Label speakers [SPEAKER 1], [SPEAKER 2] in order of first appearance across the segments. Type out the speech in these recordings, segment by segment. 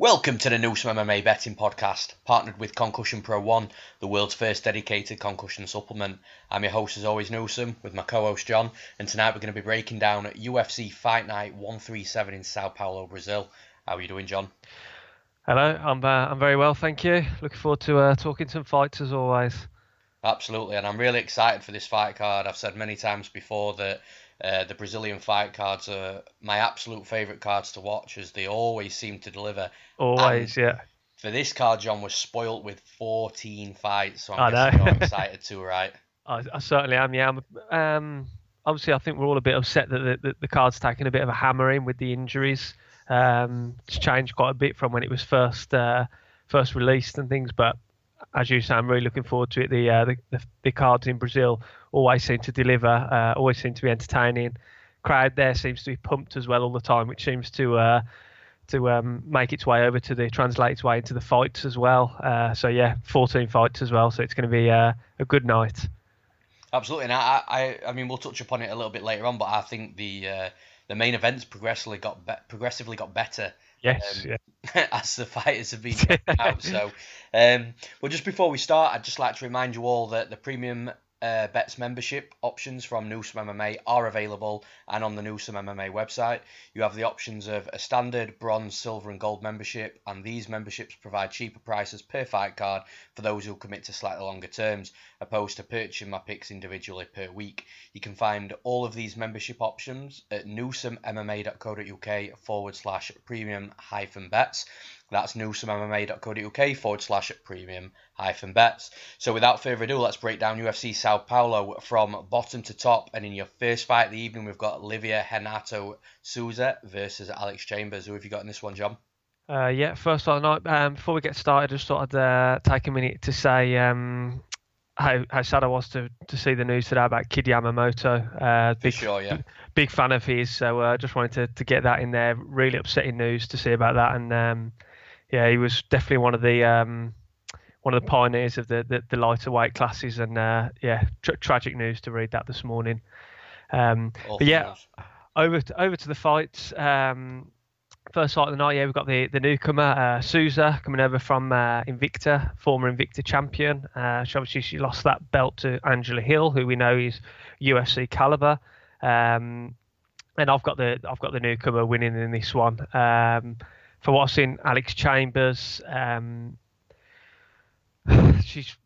[SPEAKER 1] Welcome to the Newsome MMA Betting Podcast, partnered with Concussion Pro 1, the world's first dedicated concussion supplement. I'm your host as always, Newsome, with my co-host John, and tonight we're going to be breaking down UFC Fight Night 137 in Sao Paulo, Brazil. How are you doing, John?
[SPEAKER 2] Hello, I'm very well, thank you. Looking forward to talking some fights as always.
[SPEAKER 1] Absolutely, and I'm really excited for this fight card. I've said many times before that the Brazilian fight cards are my absolute favourite cards to watch, as they always seem to deliver. And
[SPEAKER 2] Always, yeah.
[SPEAKER 1] for this card, John was spoilt with 14 fights, so I'm
[SPEAKER 2] I
[SPEAKER 1] guessing you're
[SPEAKER 2] know.
[SPEAKER 1] excited too, right?
[SPEAKER 2] I certainly am. Yeah. Obviously, I think we're all a bit upset that the card's taken a bit of a hammering with the injuries. It's changed quite a bit from when it was first released and things. But as you say, I'm really looking forward to it. The cards in Brazil always seem to deliver. Always seem to be entertaining. Crowd there seems to be pumped as well all the time, which seems to make its way over to translate its way into the fights as well. So yeah, 14 fights as well. So it's going to be a good night.
[SPEAKER 1] Absolutely, and I mean, we'll touch upon it a little bit later on, but I think the main events progressively got better.
[SPEAKER 2] Yes, yeah.
[SPEAKER 1] As the fighters have been out. So, well, just before we start, I'd just like to remind you all that the premium bets membership options from Newsome MMA are available, and on the Newsome MMA website you have the options of a standard, bronze, silver and gold membership, and these memberships provide cheaper prices per fight card for those who commit to slightly longer terms, opposed to purchasing my picks individually per week. You can find all of these membership options at newsomemma.co.uk/premium-bets. That's newsomemma.co.uk/premium-bets. So without further ado, let's break down UFC Sao Paulo from bottom to top. And in your first fight of the evening, we've got Livia Souza versus Alex Chambers. Who have you got in this one, John?
[SPEAKER 2] Yeah, first fight of the night. Before we get started, I just thought I'd take a minute to say how sad I was to see the news today about Kid Yamamoto. Big fan of his, so just wanted to get that in there. Really upsetting news to see about that, and yeah, he was definitely one of the pioneers of the lighter weight classes, and yeah, tragic news to read that this morning. But yeah, over to the fights. First fight of the night, yeah, we've got the newcomer Souza coming over from Invicta, former Invicta champion. She lost that belt to Angela Hill, who we know is UFC caliber. And I've got the newcomer winning in this one. For what I've seen, Alex Chambers, she's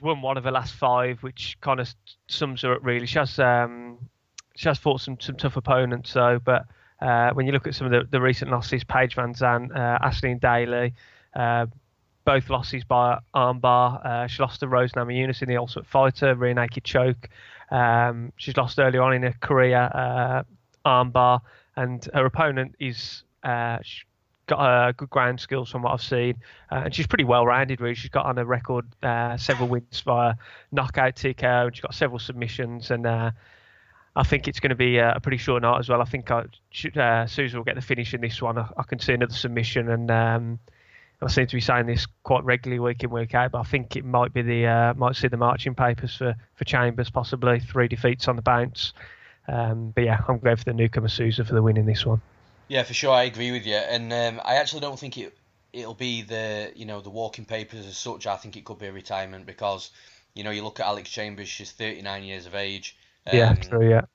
[SPEAKER 2] won one of her last five, which kind of sums her up really. She has fought some tough opponents, though, but when you look at some of the recent losses, Paige Van Zandt, Ashleen Daly, both losses by armbar. She lost to Rose Namajunas in the Ultimate Fighter, rear naked choke. She's lost early on in her career, armbar, and her opponent is got good ground skills from what I've seen, and she's pretty well rounded really. She's got on a record several wins via knockout, TKO, and she's got several submissions, and I think it's going to be a pretty short night as well. I think Souza will get the finish in this one. I can see another submission, and I seem to be saying this quite regularly week in, week out, but I think it might be might see the marching papers for Chambers, possibly 3 defeats on the bounce. But yeah, I'm going for the newcomer Souza for the win in this one.
[SPEAKER 1] Yeah, for sure, I agree with you, and I actually don't think it'll be the walking papers as such. I think it could be a retirement because you look at Alex Chambers, she's 39 years of age.
[SPEAKER 2] Yeah, true, yeah.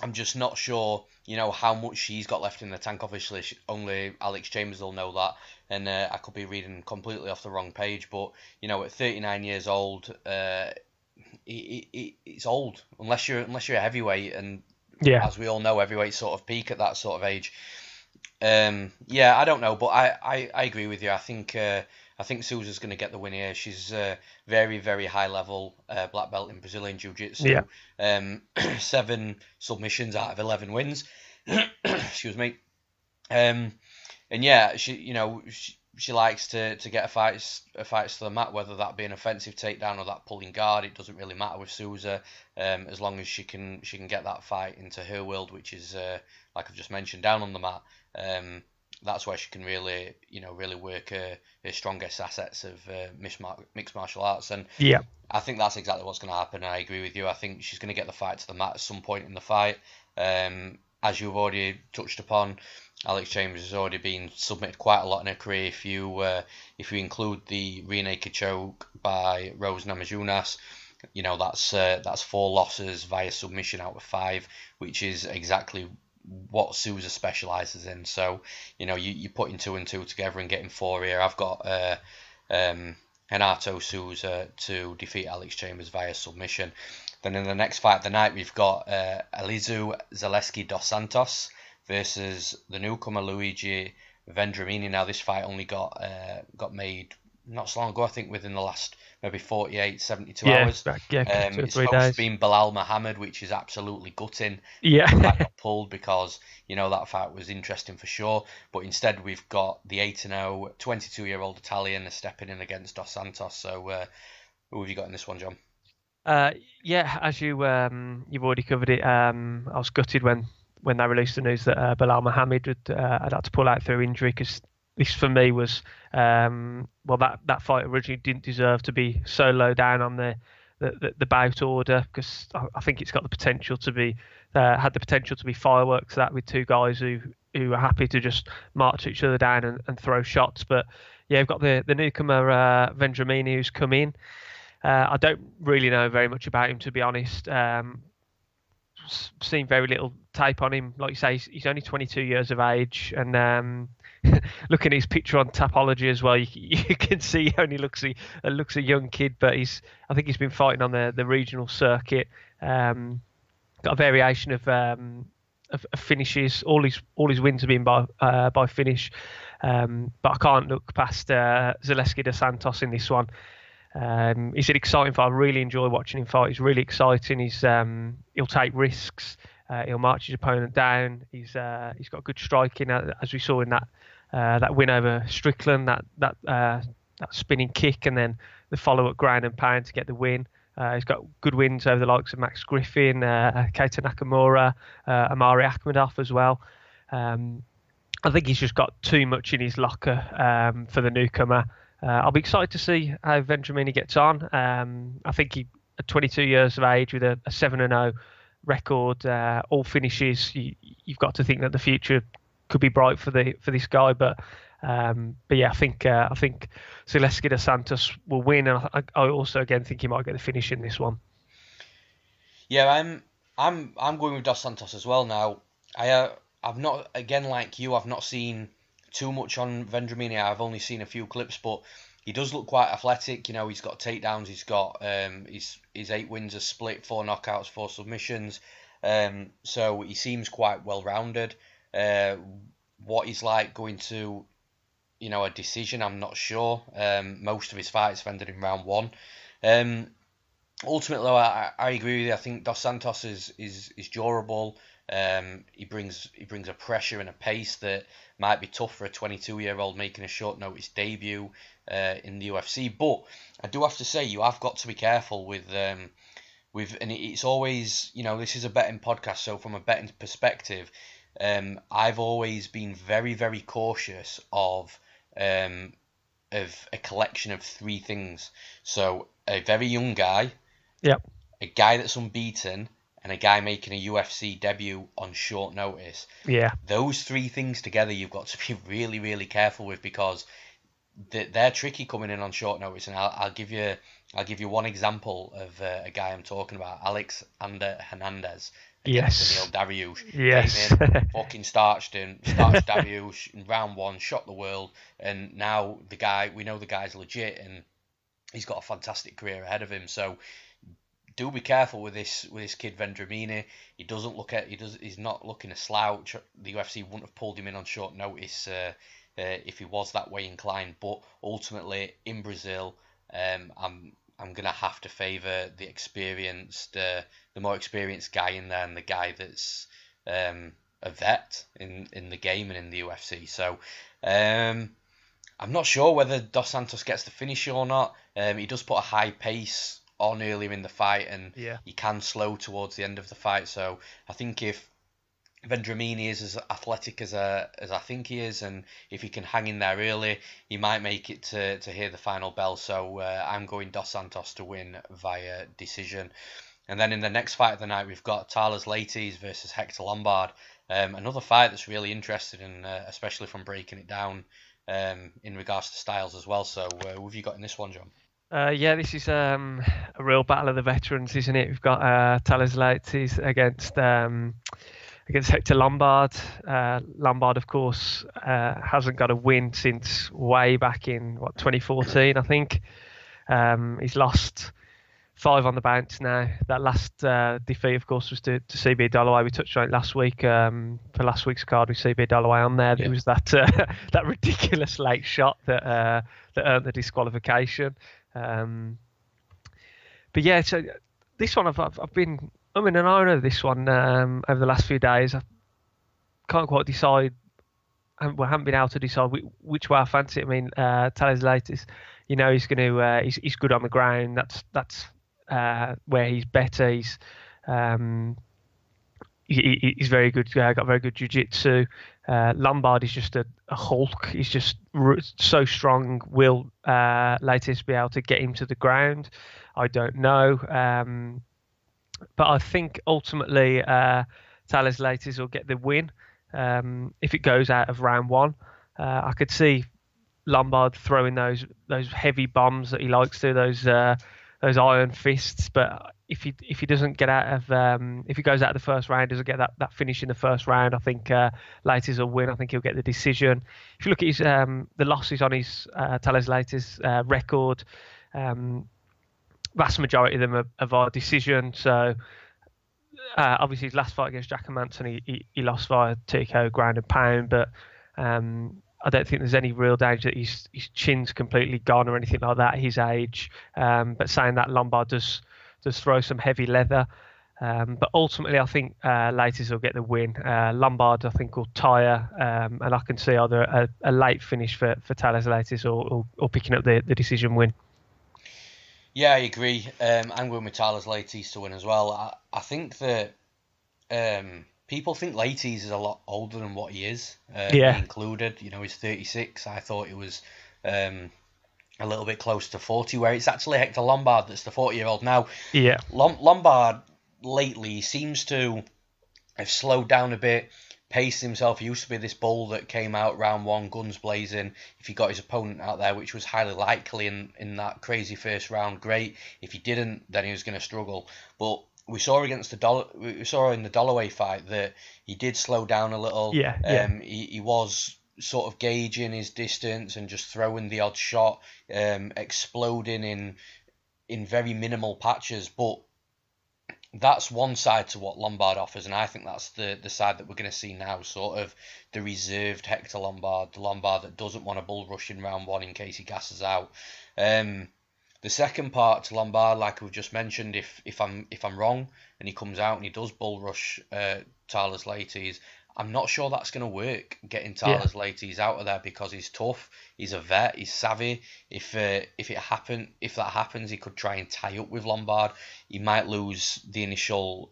[SPEAKER 1] I'm just not sure, how much she's got left in the tank. Obviously, only Alex Chambers will know that, and I could be reading completely off the wrong page. But at 39 years old, it's old unless you're a heavyweight, and
[SPEAKER 2] yeah,
[SPEAKER 1] as we all know, heavyweights sort of peak at that sort of age. Yeah, I don't know, but I agree with you. I think Souza's going to get the win here. She's very, very high level black belt in Brazilian Jiu-Jitsu.
[SPEAKER 2] Yeah.
[SPEAKER 1] 7 submissions out of 11 wins. Excuse me. And yeah, she likes to get a fights to the mat, whether that be an offensive takedown or that pulling guard. It doesn't really matter with Souza, as long as she can get that fight into her world, which is like I've just mentioned, down on the mat. That's where she can really work her strongest assets of mixed martial arts, and
[SPEAKER 2] yeah,
[SPEAKER 1] I think that's exactly what's going to happen. I agree with you. I think she's going to get the fight to the mat at some point in the fight. as you've already touched upon, Alex Chambers has already been submitted quite a lot in her career. If you include the rear naked choke by Rose Namajunas, that's 4 losses via submission out of 5, which is exactly what Souza specialises in. So, you're putting 2 and 2 together and getting 4 here. I've got Renato Souza to defeat Alex Chambers via submission. Then in the next fight of the night, we've got Elizeu Zaleski dos Santos versus the newcomer Luigi Vendramini. Now, this fight only got made not so long ago, I think within the last maybe 48, 72 hours. It's supposed to be in Bilal Muhammad, which is absolutely gutting.
[SPEAKER 2] Yeah.
[SPEAKER 1] The fight got pulled because, that fight was interesting for sure. But instead, we've got the 8-0, 22-year-old Italian stepping in against Dos Santos. So, who have you got in this one, John?
[SPEAKER 2] Yeah, as you've already covered it. I was gutted when they released the news that Bilal Muhammad had had to pull out through injury, because this for me was that fight originally didn't deserve to be so low down on the bout order, because I think it's got the potential to be had the potential to be fireworks, that with 2 guys who are happy to just march each other down and throw shots. But yeah, we've got the newcomer Vendramini who's come in. I don't really know very much about him, to be honest. Seen very little tape on him. Like you say, he's only 22 years of age, and looking at his picture on Tapology as well, you can see he only looks a young kid. But I think he's been fighting on the regional circuit. Got a variation of finishes. All his wins have been by finish. But I can't look past Zaleski dos Santos in this one. He's an exciting fight. I really enjoy watching him fight. He's really exciting. He'll take risks. He'll march his opponent down. He's got good striking, as we saw in that win over Strickland. That spinning kick, and then the follow-up ground and pound to get the win. He's got good wins over the likes of Max Griffin, Keita Nakamura, Amari Akhmedov as well. I think he's just got too much in his locker for the newcomer. I'll be excited to see how Vendramini gets on. I think at 22 years of age with a 7-0 record, all finishes, you've got to think that the future could be bright for this guy. But yeah, I think Zaleski dos Santos will win, and I also again think he might get the finish in this one.
[SPEAKER 1] Yeah, I'm going with Dos Santos as well. Now, I've not, again like you, I've not seen too much on Vendramini. I've only seen a few clips, but he does look quite athletic. He's got takedowns. He's got his 8 wins are split, 4 knockouts, 4 submissions. So he seems quite well rounded. What he's like going to, a decision, I'm not sure. Most of his fights have ended in round 1. Ultimately, I agree with you. I think Dos Santos is durable. He brings a pressure and a pace that might be tough for a 22-year-old making a short notice debut in the UFC. But I do have to say, you have got to be careful with and it's always, this is a betting podcast, so from a betting perspective, I've always been very, very cautious of a collection of 3 things. So a very young guy,
[SPEAKER 2] yep,
[SPEAKER 1] a guy that's unbeaten, and a guy making a UFC debut on short notice.
[SPEAKER 2] Yeah.
[SPEAKER 1] Those 3 things together you've got to be really, really careful with, because they're tricky coming in on short notice. And I'll give you one example of a guy I'm talking about, Alexander Hernandez against Daniel Dariush.
[SPEAKER 2] Yes.
[SPEAKER 1] Came in, fucking starched Dariush in round 1, shot the world, and now we know the guy's legit, and he's got a fantastic career ahead of him. So do be careful with this kid Vendramini. He's not looking a slouch. The UFC wouldn't have pulled him in on short notice if he was that way inclined. But ultimately, in Brazil, I'm gonna have to favour the more experienced guy in there, and the guy that's a vet in the game and in the UFC. So I'm not sure whether Dos Santos gets the finish or not. He does put a high pace on earlier in the fight, and he can slow towards the end of the fight. So I think if Vendramini is as athletic as I think he is, and if he can hang in there early, he might make it to hear the final bell. So I'm going Dos Santos to win via decision. And then in the next fight of the night, we've got Thales Leites versus Hector Lombard. Another fight that's really interesting, especially from breaking it down in regards to styles as well. So who have you got in this one, John?
[SPEAKER 2] Yeah, this is a real battle of the veterans, isn't it? We've got Thales Leites against Hector Lombard. Lombard, of course, hasn't got a win since way back in 2014, I think. He's lost 5 on the bounce now. That last defeat, of course, was to CB Dollaway. We touched on it last week for last week's card with CB Dollaway on there. Yeah. There was that that ridiculous late shot that earned the disqualification. But yeah, so this one I've been and I over this one over the last few days. I can't quite decide. Haven't been able to decide which way I fancy it. I mean, Thales Leites, he's going to he's good on the ground. That's where he's better. He's very good. Got very good jiu-jitsu. Lombard is just a hulk. He's just so strong. Will Leites be able to get him to the ground? I don't know. But I think ultimately Thales Leites will get the win. If it goes out of round 1, I could see Lombard throwing those heavy bombs that he likes to, those iron fists. But if he doesn't get out of if he goes out of the first round, doesn't get that finish in the first round, I think Leites will win. I think he'll get the decision. If you look at his the losses on his Thales Leites record, vast majority of them are via decision. So obviously his last fight against Jack Manson, he lost via TKO ground and pound, but I don't think there's any real danger that his chin's completely gone or anything like that at his age. But saying that, Lombard does throw some heavy leather. But ultimately, I think Leites will get the win. Lombard, I think, will tire, and I can see either a late finish for Thales Leites or picking up the decision win.
[SPEAKER 1] Yeah, I agree. I'm going with Thales Leites to win as well. I think that people think Leites is a lot older than what he is. Me included. He's 36. I thought he was a little bit close to 40, where it's actually Hector Lombard that's the 40-year-old now. Yeah. Lombard lately seems to have slowed down a bit, paced himself. He used to be this bull that came out round 1, guns blazing. If he got his opponent out there, which was highly likely in that crazy first round, great. If he didn't, then he was going to struggle. But we saw in the Dollaway fight that he did slow down a little. He was sort of gauging his distance and just throwing the odd shot, exploding in very minimal patches. But that's one side to what Lombard offers, and I think that's the side that we're going to see now, sort of the reserved Hector Lombard, the Lombard that doesn't want a bull rush in round 1 in case he gasses out. The second part to Lombard, like we've just mentioned, if I'm wrong and he comes out and he does bull rush Thales Leites, I'm not sure that's going to work, getting Thales Leites out of there, because he's tough, he's a vet, he's savvy. If that happens, he could try and tie up with Lombard. He might lose the initial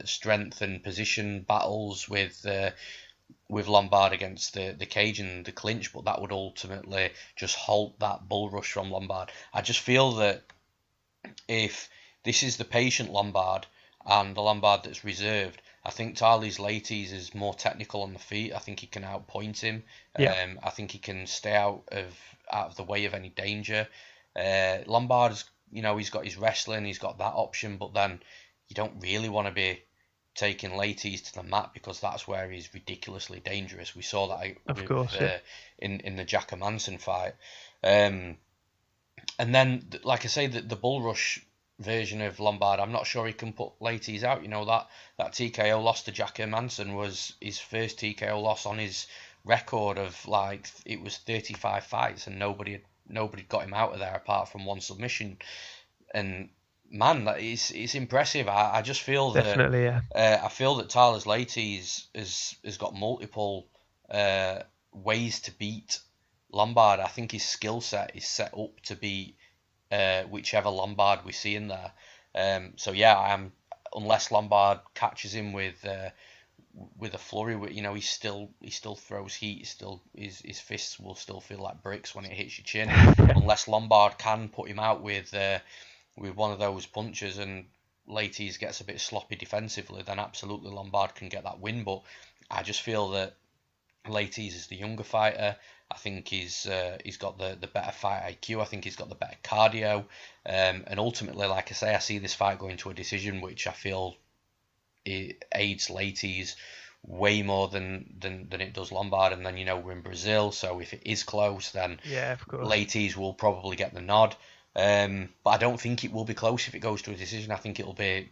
[SPEAKER 1] strength and position battles with Lombard against the cage and the clinch, but that would ultimately just halt that bull rush from Lombard. I just feel that if this is the patient Lombard and the Lombard that's reserved, I think Thales Leites is more technical on the feet. I think he can outpoint him. I think he can stay out of the way of any danger. Lombard's, he's got his wrestling, he's got that option, but then you don't really want to be taking Leites to the mat, because that's where he's ridiculously dangerous. We saw that in the Jack Manson fight. And then, like I say, the bull rush version of Lombard, I'm not sure he can put Leites out. That TKO loss to Jack Manson was his first TKO loss on his record of, it was 35 fights, and nobody got him out of there apart from one submission. And man, it's impressive. I just feel that definitely, I feel that Thales Leites has got multiple ways to beat Lombard. I think his skill set is set up to beat whichever Lombard we see in there. Unless Lombard catches him with a flurry, he still throws heat. His fists will still feel like bricks when it hits your chin. Unless Lombard can put him out with one of those punches and Leites gets a bit sloppy defensively, then absolutely Lombard can get that win. But I just feel that Leites is the younger fighter. I think he's got the better fight IQ. I think he's got the better cardio. And ultimately, like I say, I see this fight going to a decision, which I feel it aids Leites way more than it does Lombard. And then, we're in Brazil, so if it is close, then
[SPEAKER 2] Yeah, of course.
[SPEAKER 1] Leites will probably get the nod. But I don't think it will be close if it goes to a decision. I think it'll be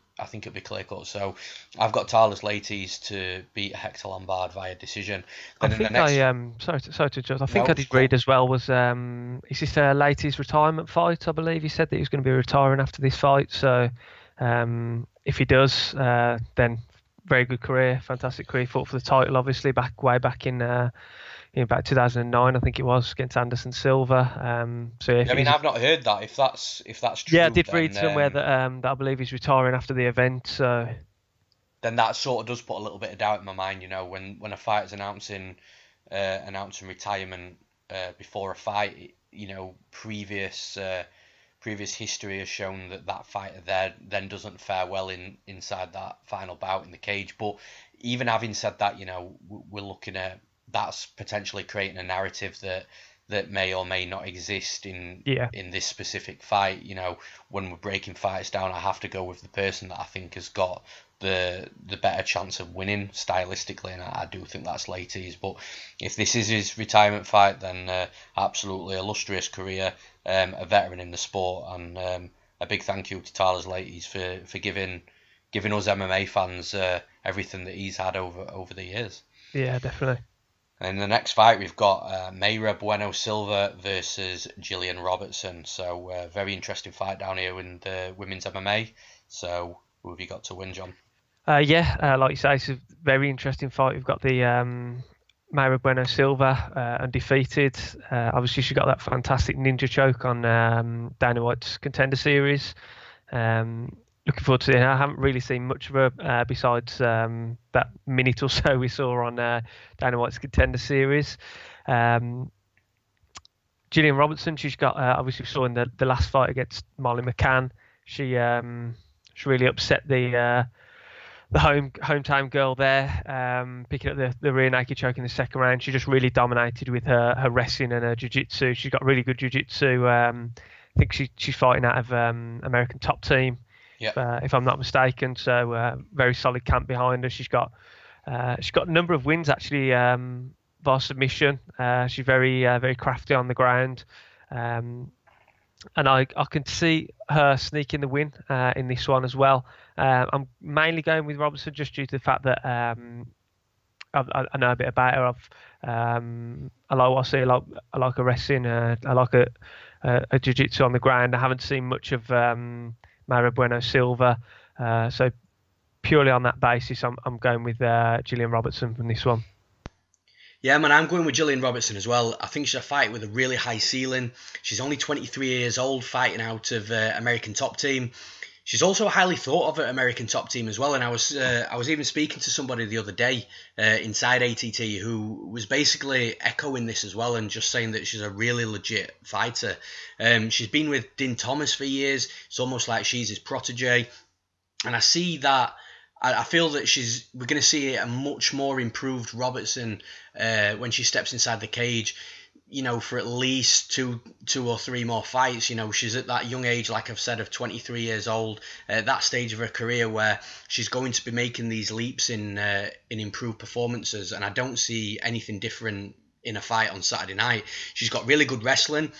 [SPEAKER 1] clear cut. So I've got Thales Leites to beat Hector Lombard via decision. Then
[SPEAKER 2] sorry to judge. I think I did read as well. Was is this Leites' retirement fight? I believe he said that he was going to be retiring after this fight. So if he does, then very good career, fantastic career. Fought for the title, obviously, way back in about 2009, I think it was, against Anderson Silva.
[SPEAKER 1] I've not heard that. If that's true,
[SPEAKER 2] yeah, I did read somewhere that I believe he's retiring after the event. So
[SPEAKER 1] then that sort of does put a little bit of doubt in my mind. When a fighter's announcing retirement before a fight, previous history has shown that fighter there then doesn't fare well inside that final bout in the cage. But even having said that, we're looking at that's potentially creating a narrative that may or may not exist in this specific fight. When we're breaking fights down, I have to go with the person that I think has got the better chance of winning stylistically, and I do think that's Leites. But if this is his retirement fight, then absolutely illustrious career, a veteran in the sport, and a big thank you to Thales Leites for giving us MMA fans everything that he's had over the years.
[SPEAKER 2] Yeah, definitely.
[SPEAKER 1] In the next fight, we've got Mayra Bueno Silva versus Gillian Robertson. So very interesting fight down here in the women's MMA. So who have you got to win, John?
[SPEAKER 2] Like you say, it's a very interesting fight. We've got the Mayra Bueno Silva, undefeated. Obviously, she got that fantastic ninja choke on Dana White's Contender Series. Looking forward to it. I haven't really seen much of her besides that minute or so we saw on Dana White's Contender Series. Gillian Robertson, she's got obviously we saw in the last fight against Molly McCann. She really upset the hometown girl there, picking up the rear naked choke in the second round. She just really dominated with her wrestling and her jiu-jitsu. She's got really good jiu-jitsu. I think she's fighting out of American Top Team. If I'm not mistaken, so very solid camp behind her. She's got a number of wins actually via submission. She's very crafty on the ground, and I can see her sneaking the win in this one as well. I'm mainly going with Robertson just due to the fact that I know a bit about her. I like what I see. I like her wrestling. I like her jiu-jitsu on the ground. I haven't seen much of Mayra Bueno Silva, so purely on that basis, I'm going with Gillian Robertson from this one.
[SPEAKER 1] Yeah, man, I'm going with Gillian Robertson as well. I think she's a fight with a really high ceiling. She's only 23 years old, fighting out of American Top Team. She's also highly thought of at American Top Team as well. And I was even speaking to somebody the other day inside ATT who was basically echoing this as well and just saying that she's a really legit fighter. She's been with Din Thomas for years. It's almost like she's his protege. And I see that. I feel that we're going to see a much more improved Robertson when she steps inside the cage, for at least two or three more fights. She's at that young age, like I've said, of 23 years old, at that stage of her career where she's going to be making these leaps in improved performances. And I don't see anything different in a fight on Saturday night. She's got really good wrestling.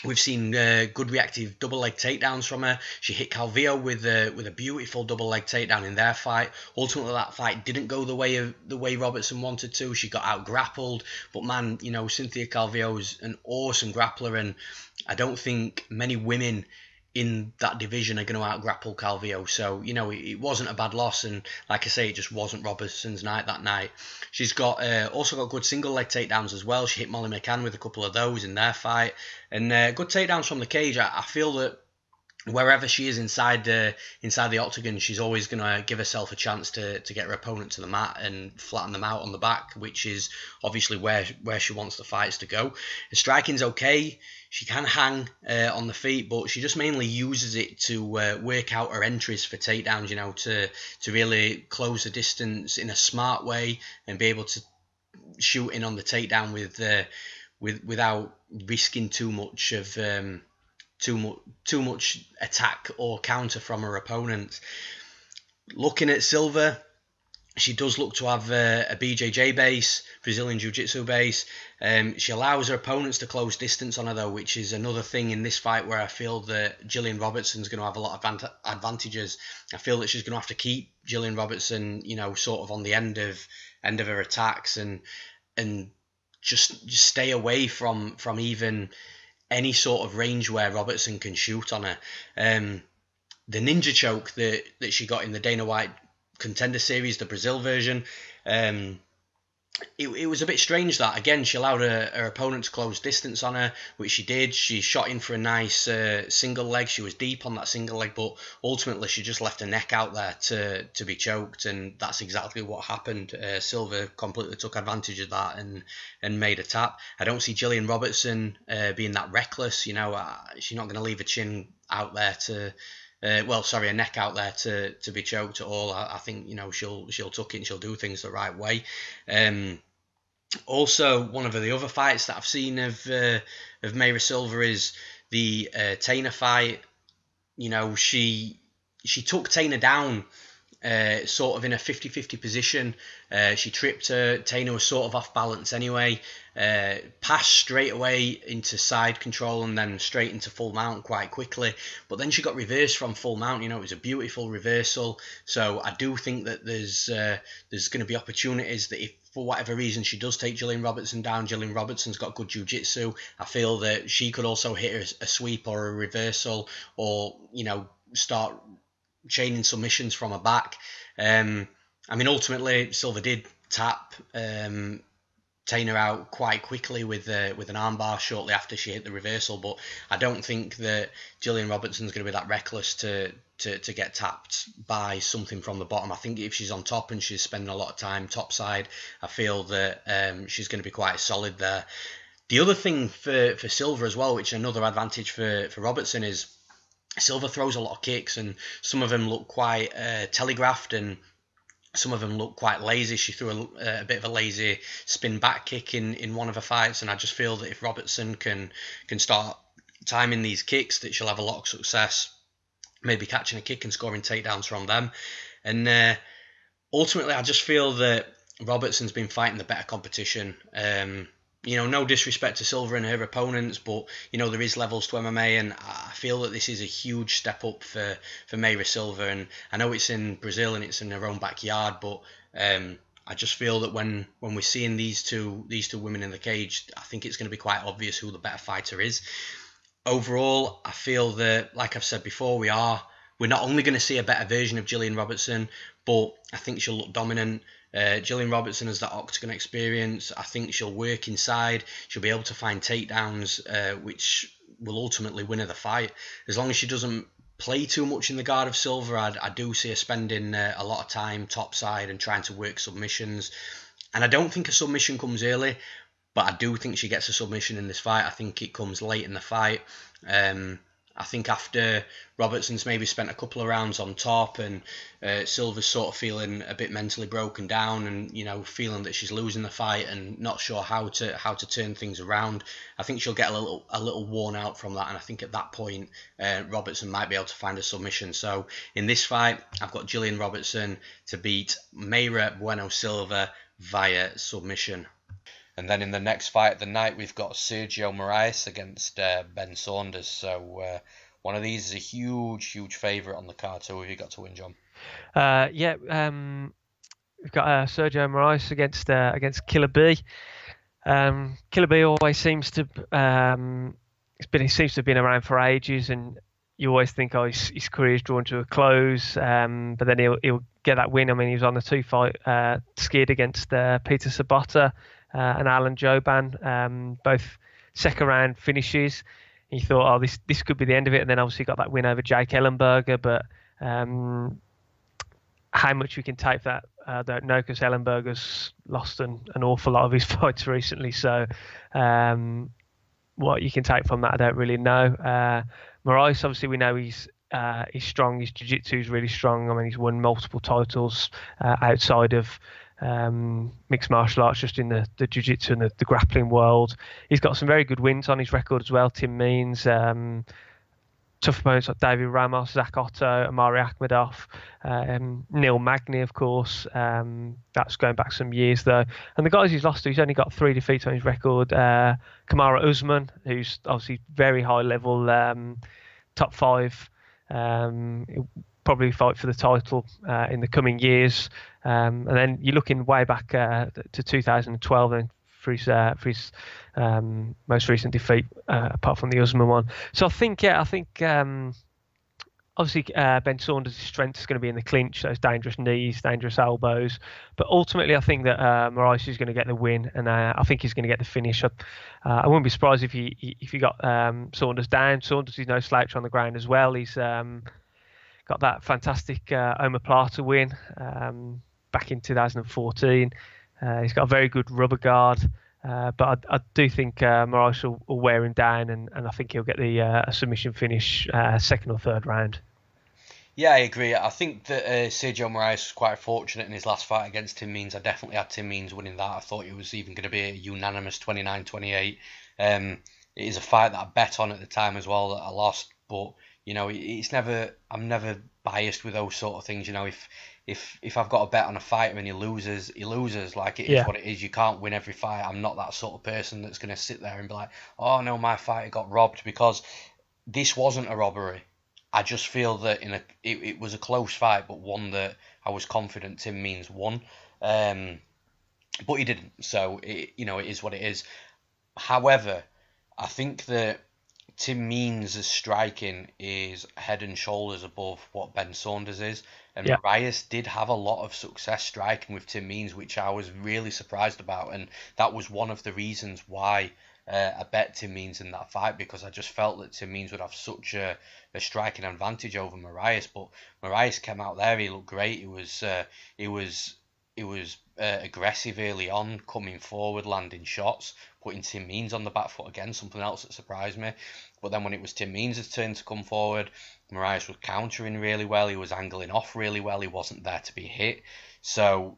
[SPEAKER 1] We've seen good reactive double leg takedowns from her. She hit Calvillo with a beautiful double leg takedown in their fight. Ultimately, that fight didn't go the way Robertson wanted to. She got out grappled. But man, Cynthia Calvillo is an awesome grappler, and I don't think many women in that division are going to out-grapple Calvillo. So, it wasn't a bad loss. And like I say, it just wasn't Robertson's night that night. She's got also got good single leg takedowns as well. She hit Molly McCann with a couple of those in their fight. And good takedowns from the cage. I feel that wherever she is inside the octagon, she's always going to give herself a chance to get her opponent to the mat and flatten them out on the back, which is obviously where she wants the fights to go. The striking's okay. She can hang on the feet, but she just mainly uses it to work out her entries for takedowns, to really close the distance in a smart way and be able to shoot in on the takedown without risking too much attack or counter from her opponent. Looking at Silva, she does look to have a BJJ base, Brazilian Jiu-Jitsu base. She allows her opponents to close distance on her, though, which is another thing in this fight where I feel that Gillian Robertson's going to have a lot of advantages. I feel that she's going to have to keep Gillian Robertson, sort of on the end of her attacks and just stay away from even any sort of range where Robertson can shoot on her. The ninja choke that she got in the Dana White Contender Series, the Brazil version, it was a bit strange that, again, she allowed her opponent to close distance on her, which she did. She shot in for a nice single leg. She was deep on that single leg, but ultimately she just left her neck out there to be choked, and that's exactly what happened. Silva completely took advantage of that and made a tap. I don't see Gillian Robertson being that reckless. She's not going to leave a chin out there a neck out there to be choked at all. I think she'll tuck it and she'll do things the right way. Also, one of the other fights that I've seen of Mayra Silva is the Taina fight. She took Taina down sort of in a 50-50 position. She tripped her. Taina was sort of off balance anyway. Passed straight away into side control and then straight into full mount quite quickly. But then she got reversed from full mount. It was a beautiful reversal. So I do think that there's going to be opportunities that if for whatever reason she does take Gillian Robertson down, Gillian Robertson's got good jiu-jitsu. I feel that she could also hit a sweep or a reversal or, start chaining submissions from her back. Ultimately, Silva did tap Taina out quite quickly with an armbar shortly after she hit the reversal, but I don't think that Gillian Robertson's going to be that reckless to get tapped by something from the bottom. I think if she's on top and she's spending a lot of time topside, I feel that she's going to be quite solid there. The other thing for Silva as well, which is another advantage for Robertson, is Silva throws a lot of kicks and some of them look quite telegraphed and some of them look quite lazy. She threw a bit of a lazy spin back kick in one of her fights, and I just feel that if Robertson can start timing these kicks, that she'll have a lot of success, maybe catching a kick and scoring takedowns from them. And ultimately, I just feel that Robertson's been fighting the better competition. No disrespect to Silva and her opponents, but there is levels to MMA, and I feel that this is a huge step up for Mayra Silva. And I know it's in Brazil and it's in her own backyard, but I just feel that when we're seeing these two women in the cage, I think it's going to be quite obvious who the better fighter is. Overall, I feel that, like I've said before, we're not only going to see a better version of Gillian Robertson, but I think she'll look dominant. Gillian Robertson has that octagon experience. I think she'll work inside. She'll be able to find takedowns, which will ultimately win her the fight. As long as she doesn't play too much in the guard of Silva, I do see her spending a lot of time topside and trying to work submissions. And I don't think a submission comes early, but I do think she gets a submission in this fight. I think it comes late in the fight. I think after Robertson's maybe spent a couple of rounds on top and Silva's sort of feeling a bit mentally broken down and feeling that she's losing the fight and not sure how to turn things around, I think she'll get a little worn out from that, and I think at that point Robertson might be able to find a submission. So in this fight, I've got Gillian Robertson to beat Mayra Bueno Silva via submission. And then in the next fight of the night, we've got Sergio Moraes against Ben Saunders. So one of these is a huge favourite on the card. So who have you got to win, John?
[SPEAKER 2] We've got Sergio Moraes against Killer B. Killer B always seems to he seems to have been around for ages, and you always think, his career's drawn to a close. But then he'll get that win. I mean, he was on the 2-fight skid against Peter Sabota and Alan Joban, both second round finishes. you thought, oh, this could be the end of it. And then obviously got that win over Jake Ellenberger, but how much we can take that, I don't know, because Ellenberger's lost an awful lot of his fights recently. So what you can take from that, I don't really know. Moraes, obviously, we know he's strong. His jiu-jitsu is really strong. I mean, he's won multiple titles outside of mixed martial arts, just in the jiu-jitsu and the grappling world. He's got some very good wins on his record as well. Tim Means, tough opponents like David Ramos, Zach Otto, Amari Akhmedov, Neil Magny, of course. That's going back some years, though. And the guys he's lost to, he's only got 3 defeats on his record. Kamara Usman, who's obviously very high level, top 5. He'll probably fight for the title in the coming years. And then you're looking way back to 2012 then for his most recent defeat, apart from the Usman one. So I think obviously Ben Saunders' strength is going to be in the clinch, those dangerous knees, dangerous elbows. But ultimately, I think that Moraes is going to get the win, and I think he's going to get the finish. I wouldn't be surprised if he got Saunders down. Saunders is no slouch on the ground as well. He's got that fantastic omoplata win back in 2014. He's got a very good rubber guard. But I do think Moraes will wear him down, and I think he'll get the submission finish second or third round.
[SPEAKER 1] Yeah, I agree. I think that Sergio Moraes was quite fortunate in his last fight against Tim Means. I definitely had Tim Means winning that. I thought it was even going to be a unanimous 29-28. It is a fight that I bet on at the time as well that I lost. But, you know, I'm never biased with those sort of things. You know, if I've got a bet on a fighter and he loses, like it is what it is. You can't win every fight. I'm not that sort of person that's going to sit there and be like, oh no, my fighter got robbed, because this wasn't a robbery. I just feel that it was a close fight, but one that I was confident Tim Means won. But he didn't. So, it is what it is. However, I think that Tim Means' striking is head and shoulders above what Ben Saunders is. And Moraes did have a lot of success striking with Tim Means, which I was really surprised about. And that was one of the reasons why I bet Tim Means in that fight, because I just felt that Tim Means would have such a striking advantage over Moraes. But Moraes came out there, he looked great. He was aggressive early on, coming forward, landing shots, putting Tim Means on the back foot again, something else that surprised me. But then when it was Tim Means' turn to come forward, Moraes was countering really well, he was angling off really well, he wasn't there to be hit. So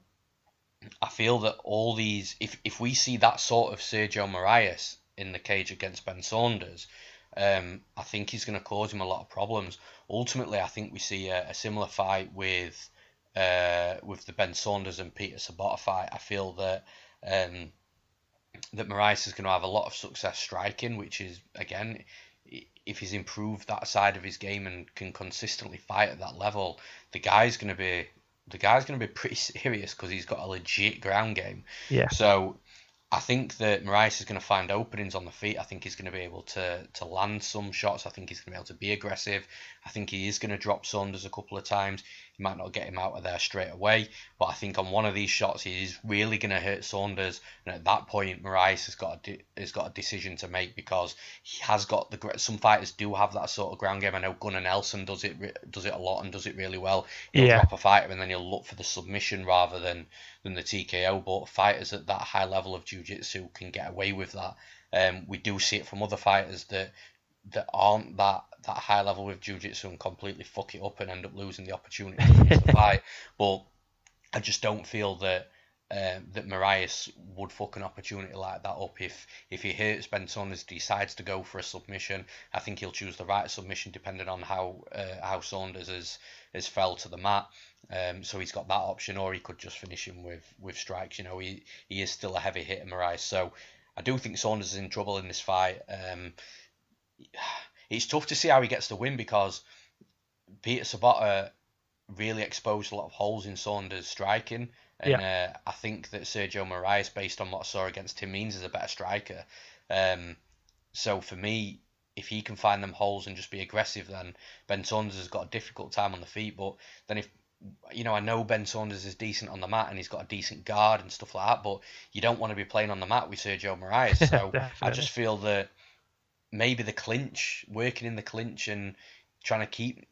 [SPEAKER 1] I feel that all these, if we see that sort of Sergio Moraes in the cage against Ben Saunders, I think he's going to cause him a lot of problems. Ultimately, I think we see a similar fight with the Ben Saunders and Peter Sabota fight. I feel that Moraes is going to have a lot of success striking, which is, again, if he's improved that side of his game and can consistently fight at that level, the guy's going to be pretty serious, because he's got a legit ground game.
[SPEAKER 2] Yeah.
[SPEAKER 1] So I think that Moraes is going to find openings on the feet. I think he's going to be able to land some shots. I think he's going to be able to be aggressive. I think he is going to drop Saunders a couple of times. He might not get him out of there straight away, but I think on one of these shots he is really going to hurt Saunders. And at that point, Moraes has got a decision to make, because he has got some fighters do have that sort of ground game. I know Gunnar Nelson does it a lot and does it really well. He'll drop a fighter and then he'll look for the submission rather than the TKO. But fighters at that high level of jiu-jitsu can get away with that. We do see it from other fighters that aren't that high level with jiu-jitsu and completely fuck it up and end up losing the opportunity to lose the fight. But I just don't feel that Moraes would fuck an opportunity like that up. If he hurts Ben Saunders, decides to go for a submission, I think he'll choose the right submission depending on how Saunders has fell to the mat. So he's got that option, or he could just finish him with strikes. You know, he is still a heavy hitter, Moraes. So I do think Saunders is in trouble in this fight. It's tough to see how he gets the win, because Peter Sabota really exposed a lot of holes in Saunders' striking. And I think that Sergio Moraes, based on what I saw against Tim Means, is a better striker. So for me, if he can find them holes and just be aggressive, then Ben Saunders has got a difficult time on the feet. But then I know Ben Saunders is decent on the mat and he's got a decent guard and stuff like that, but you don't want to be playing on the mat with Sergio Moraes. So I just feel that maybe the clinch, working in the clinch and trying to keep,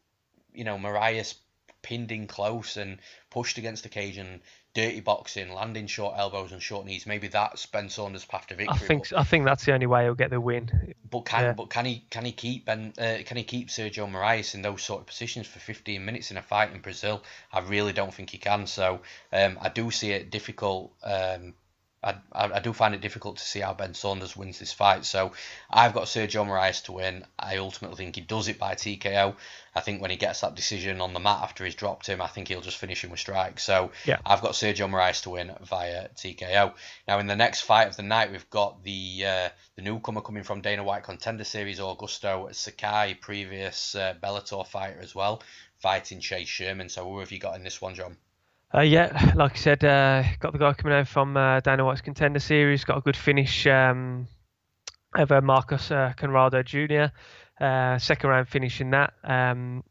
[SPEAKER 1] Moraes pinned in close and pushed against the cage and dirty boxing, landing short elbows and short knees. Maybe that's Ben Saunders' path to victory.
[SPEAKER 2] I think that's the only way he'll get the win.
[SPEAKER 1] But can he keep Sergio Moraes in those sort of positions for 15 minutes in a fight in Brazil? I really don't think he can. So I do see it difficult. I do find it difficult to see how Ben Saunders wins this fight. So I've got Sergio Moraes to win. I ultimately think he does it by TKO. I think when he gets that decision on the mat after he's dropped him, I think he'll just finish him with strikes. So
[SPEAKER 2] yeah.
[SPEAKER 1] I've got Sergio Moraes to win via TKO. Now in the next fight of the night, we've got the newcomer coming from Dana White Contender Series, Augusto Sakai, previous Bellator fighter as well, fighting Chase Sherman. So who have you got in this one, John?
[SPEAKER 2] Yeah, like I said, got the guy coming over from Dana White's Contender Series, got a good finish over Marcos Conrado Jr. Second round finish in that. Coming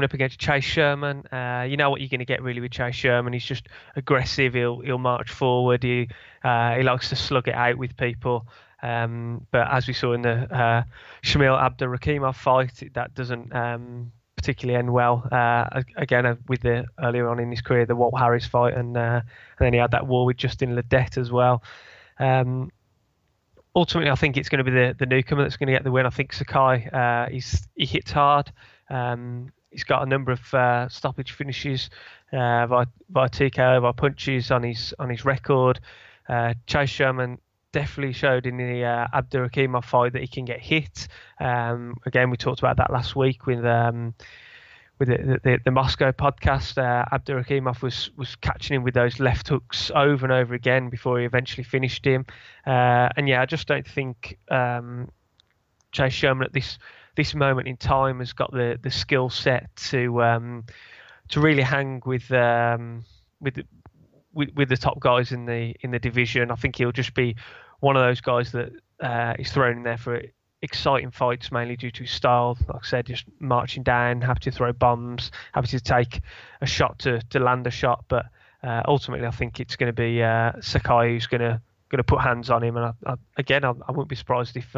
[SPEAKER 2] up against Chase Sherman, you know what you're going to get really with Chase Sherman. He's just aggressive. He'll march forward. He likes to slug it out with people. But as we saw in the Shamil Abdurakhimov fight, that doesn't particularly end well. Again, with the earlier on in his career, the Walt Harris fight, and then he had that war with Justin Ledette as well. Ultimately, I think it's going to be the newcomer that's going to get the win. I think Sakai, he hits hard. He's got a number of stoppage finishes via TKO, via punches on his record. Chase Sherman definitely showed in the Abdurakhimov fight that he can get hit. Again, we talked about that last week with the Moscow podcast. Abdurakhimov was catching him with those left hooks over and over again before he eventually finished him. And yeah, I just don't think Chase Sherman at this moment in time has got the skill set to really hang with the top guys in the division. I think he'll just be one of those guys that is thrown in there for exciting fights, mainly due to his style. Like I said, just marching down, happy to throw bombs, happy to take a shot to land a shot. But ultimately, I think it's going to be Sakai who's going to put hands on him. And I wouldn't be surprised if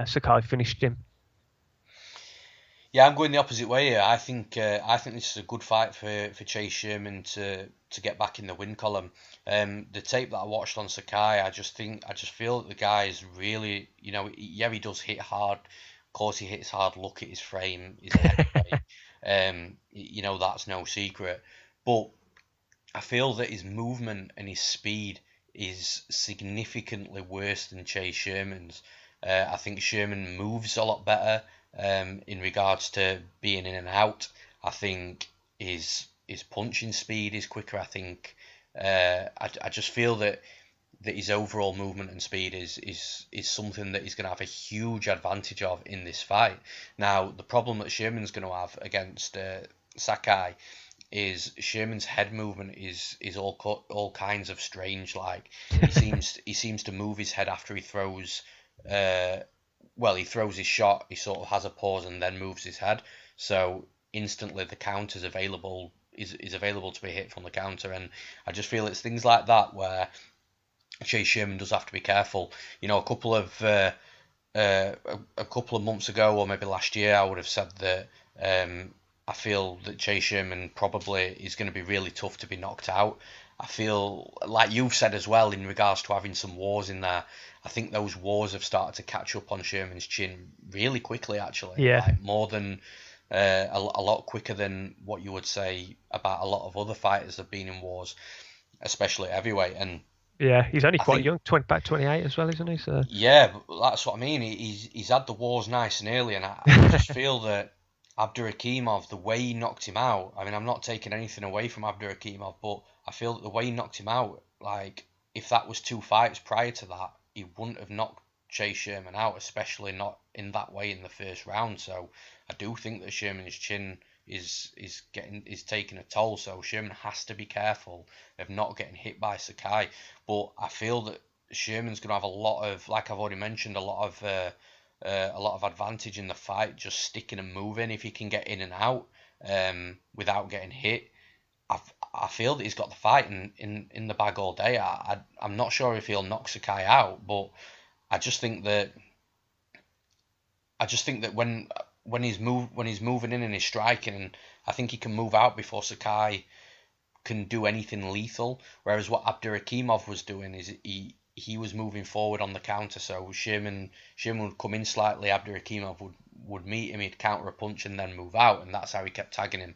[SPEAKER 2] Sakai finished him.
[SPEAKER 1] Yeah, I'm going the opposite way here. I think this is a good fight for Chase Sherman to get back in the win column. The tape that I watched on Sakai, I just feel that the guy is really, he does hit hard. Of course, he hits hard. Look at his frame, his head frame. That's no secret. But I feel that his movement and his speed is significantly worse than Chase Sherman's. I think Sherman moves a lot better. In regards to being in and out, I think his punching speed is quicker. I think I just feel that his overall movement and speed is something that he's going to have a huge advantage of in this fight. Now, the problem that Sherman's going to have against Sakai is Sherman's head movement is all kinds of strange. Like he seems to move his head after he throws. He throws his shot, he sort of has a pause and then moves his head. So instantly the counter's available is available to be hit from the counter. And I just feel it's things like that where Chase Sherman does have to be careful. A couple of months ago, or maybe last year, I would have said that I feel that Chase Sherman probably is going to be really tough to be knocked out. I feel like you've said as well in regards to having some wars in there. I think those wars have started to catch up on Sherman's chin really quickly, actually.
[SPEAKER 2] Yeah.
[SPEAKER 1] Like more than a lot quicker than what you would say about a lot of other fighters that have been in wars, especially heavyweight. And
[SPEAKER 2] yeah, he's only quite young, about 28 as well, isn't he? So
[SPEAKER 1] yeah, but that's what I mean. He's had the wars nice and early, and I just feel that Abdurakhimov, the way he knocked him out. I mean, I'm not taking anything away from Abdurakhimov, but I feel that the way he knocked him out, like if that was 2 fights prior to that, he wouldn't have knocked Chase Sherman out, especially not in that way in the first round. So I do think that Sherman's chin is taking a toll. So Sherman has to be careful of not getting hit by Sakai. But I feel that Sherman's going to have a lot of, like I've already mentioned, a lot of advantage in the fight, just sticking and moving. If he can get in and out without getting hit, I feel that he's got the fight in the bag all day. I'm not sure if he'll knock Sakai out, but I just think that when he's moving in and he's striking, I think he can move out before Sakai can do anything lethal. Whereas what Abdurakhimov was doing is he was moving forward on the counter. So Sherman would come in slightly, Abdurakhimov would meet him, he'd counter a punch and then move out, and that's how he kept tagging him.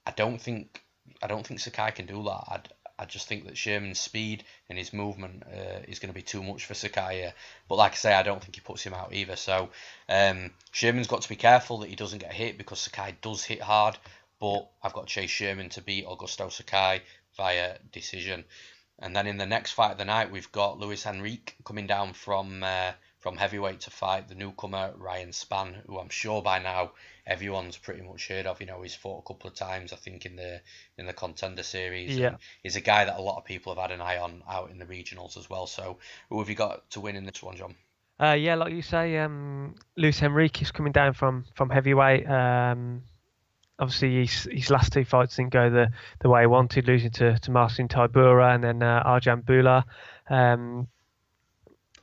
[SPEAKER 1] I don't think Sakai can do that. I just think that Sherman's speed and his movement is going to be too much for Sakai. But like I say, I don't think he puts him out either. So Sherman's got to be careful that he doesn't get hit, because Sakai does hit hard. But I've got Chase Sherman to beat Augusto Sakai via decision. And then in the next fight of the night, we've got Luis Henrique coming down from heavyweight to fight the newcomer Ryan Spann, who I'm sure by now everyone's pretty much heard of. You know, he's fought a couple of times, I think, in the Contender Series.
[SPEAKER 2] Yeah.
[SPEAKER 1] And he's a guy that a lot of people have had an eye on out in the regionals as well. So who have you got to win in this one, John?
[SPEAKER 2] Yeah, like you say, Luis Henrique is coming down from heavyweight. Obviously, his last two fights didn't go the way he wanted, losing to Marcin Tybura and then Arjan Bula.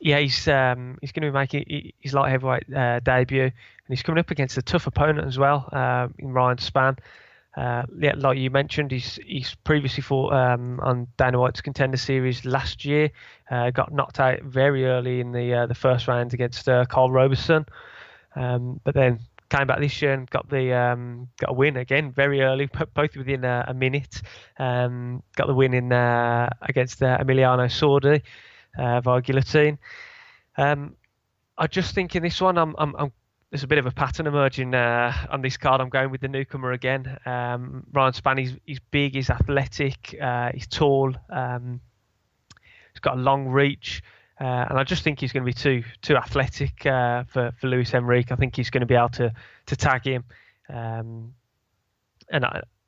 [SPEAKER 2] He's going to be making his light heavyweight debut, and he's coming up against a tough opponent as well, in Ryan Spann. Like you mentioned, he's previously fought on Dana White's Contender Series last year. Got knocked out very early in the first round against Carl Robertson, but then came back this year and got a win again very early, both within a minute. Got the win in against Emiliano Sordi via guillotine. I just think in this one, there's a bit of a pattern emerging on this card. I'm going with the newcomer again. Ryan Spann, he's big, he's athletic, he's tall, he's got a long reach. And I just think he's going to be too athletic for Luis Henrique. I think he's going to be able to tag him.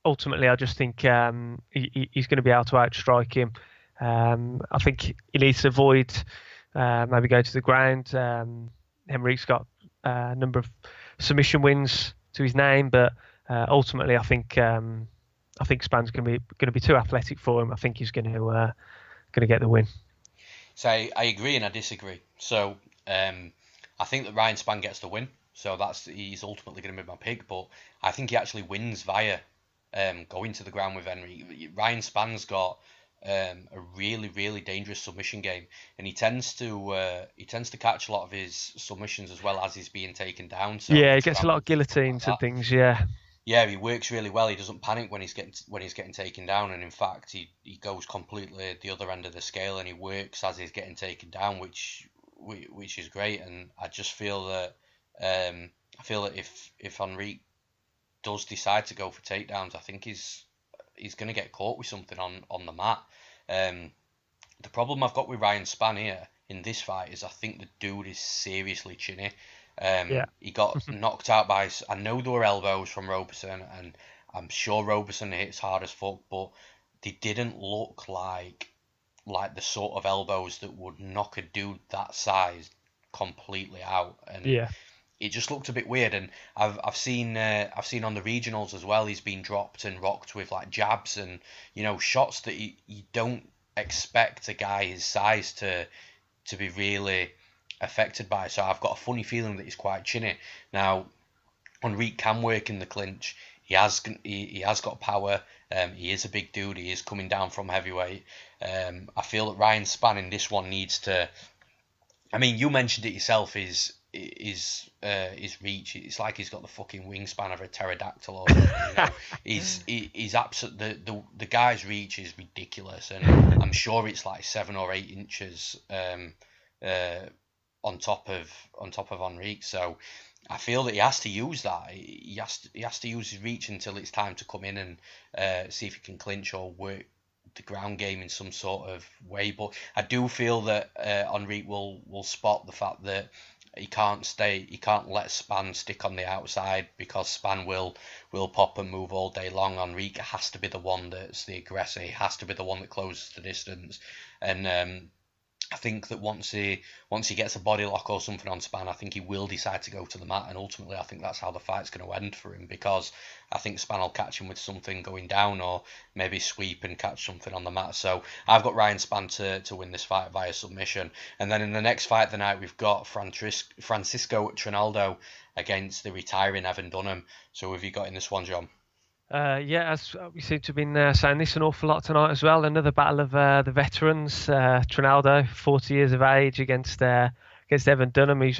[SPEAKER 2] Ultimately, I just think he's going to be able to outstrike him. I think he needs to avoid maybe going to the ground. Henrique's got a number of submission wins to his name, but ultimately, I think Spann's going to be too athletic for him. I think he's going to get the win.
[SPEAKER 1] So I agree and I disagree. So I think that Ryan Spann gets the win. So he's ultimately going to be my pick. But I think he actually wins via going to the ground with Henry. Ryan Spann's got a really, really dangerous submission game, and he tends to catch a lot of his submissions as well as he's being taken down. So
[SPEAKER 2] yeah, he gets a lot of guillotines and things. Yeah.
[SPEAKER 1] Yeah, he works really well. He doesn't panic when he's getting taken down, and in fact, he goes completely at the other end of the scale, and he works as he's getting taken down, which is great. And I just feel that if Henrique does decide to go for takedowns, I think he's going to get caught with something on the mat. The problem I've got with Ryan Spann here in this fight is I think the dude is seriously chinny. He got knocked out by, I know there were elbows from Robertson, and I'm sure Robertson hits hard as fuck, but they didn't look like the sort of elbows that would knock a dude that size completely out. And it just looked a bit weird. And I've seen on the regionals as well, he's been dropped and rocked with like jabs and shots that you don't expect a guy his size to be really affected by. So I've got a funny feeling that he's quite chinny. Now, Henrique can work in the clinch. He has got power. He is a big dude. He is coming down from heavyweight. I feel that Ryan Spann in this one needs to. I mean, you mentioned it yourself. His reach. It's like he's got the fucking wingspan of a pterodactyl. Or he's absolute. The guy's reach is ridiculous, and I'm sure it's like 7 or 8 inches. On top of Henrique, so I feel that he has to use that. He has to use his reach until it's time to come in and see if he can clinch or work the ground game in some sort of way. But I do feel that Henrique will spot the fact that he can't let Spann stick on the outside, because Spann will pop and move all day long. Henrique has to be the one that's the aggressor. He has to be the one that closes the distance, and I think that once he gets a body lock or something on Spann, I think he will decide to go to the mat, and ultimately I think that's how the fight's going to end for him, because I think Spann will catch him with something going down, or maybe sweep and catch something on the mat. So I've got Ryan Spann to win this fight via submission. And then in the next fight of the night, we've got Francisco Trinaldo against the retiring Evan Dunham. So who have you got in this one, John?
[SPEAKER 2] As we seem to have been saying this an awful lot tonight as well. Another battle of the veterans. Trinaldo, 40 years of age, against Evan Dunham. I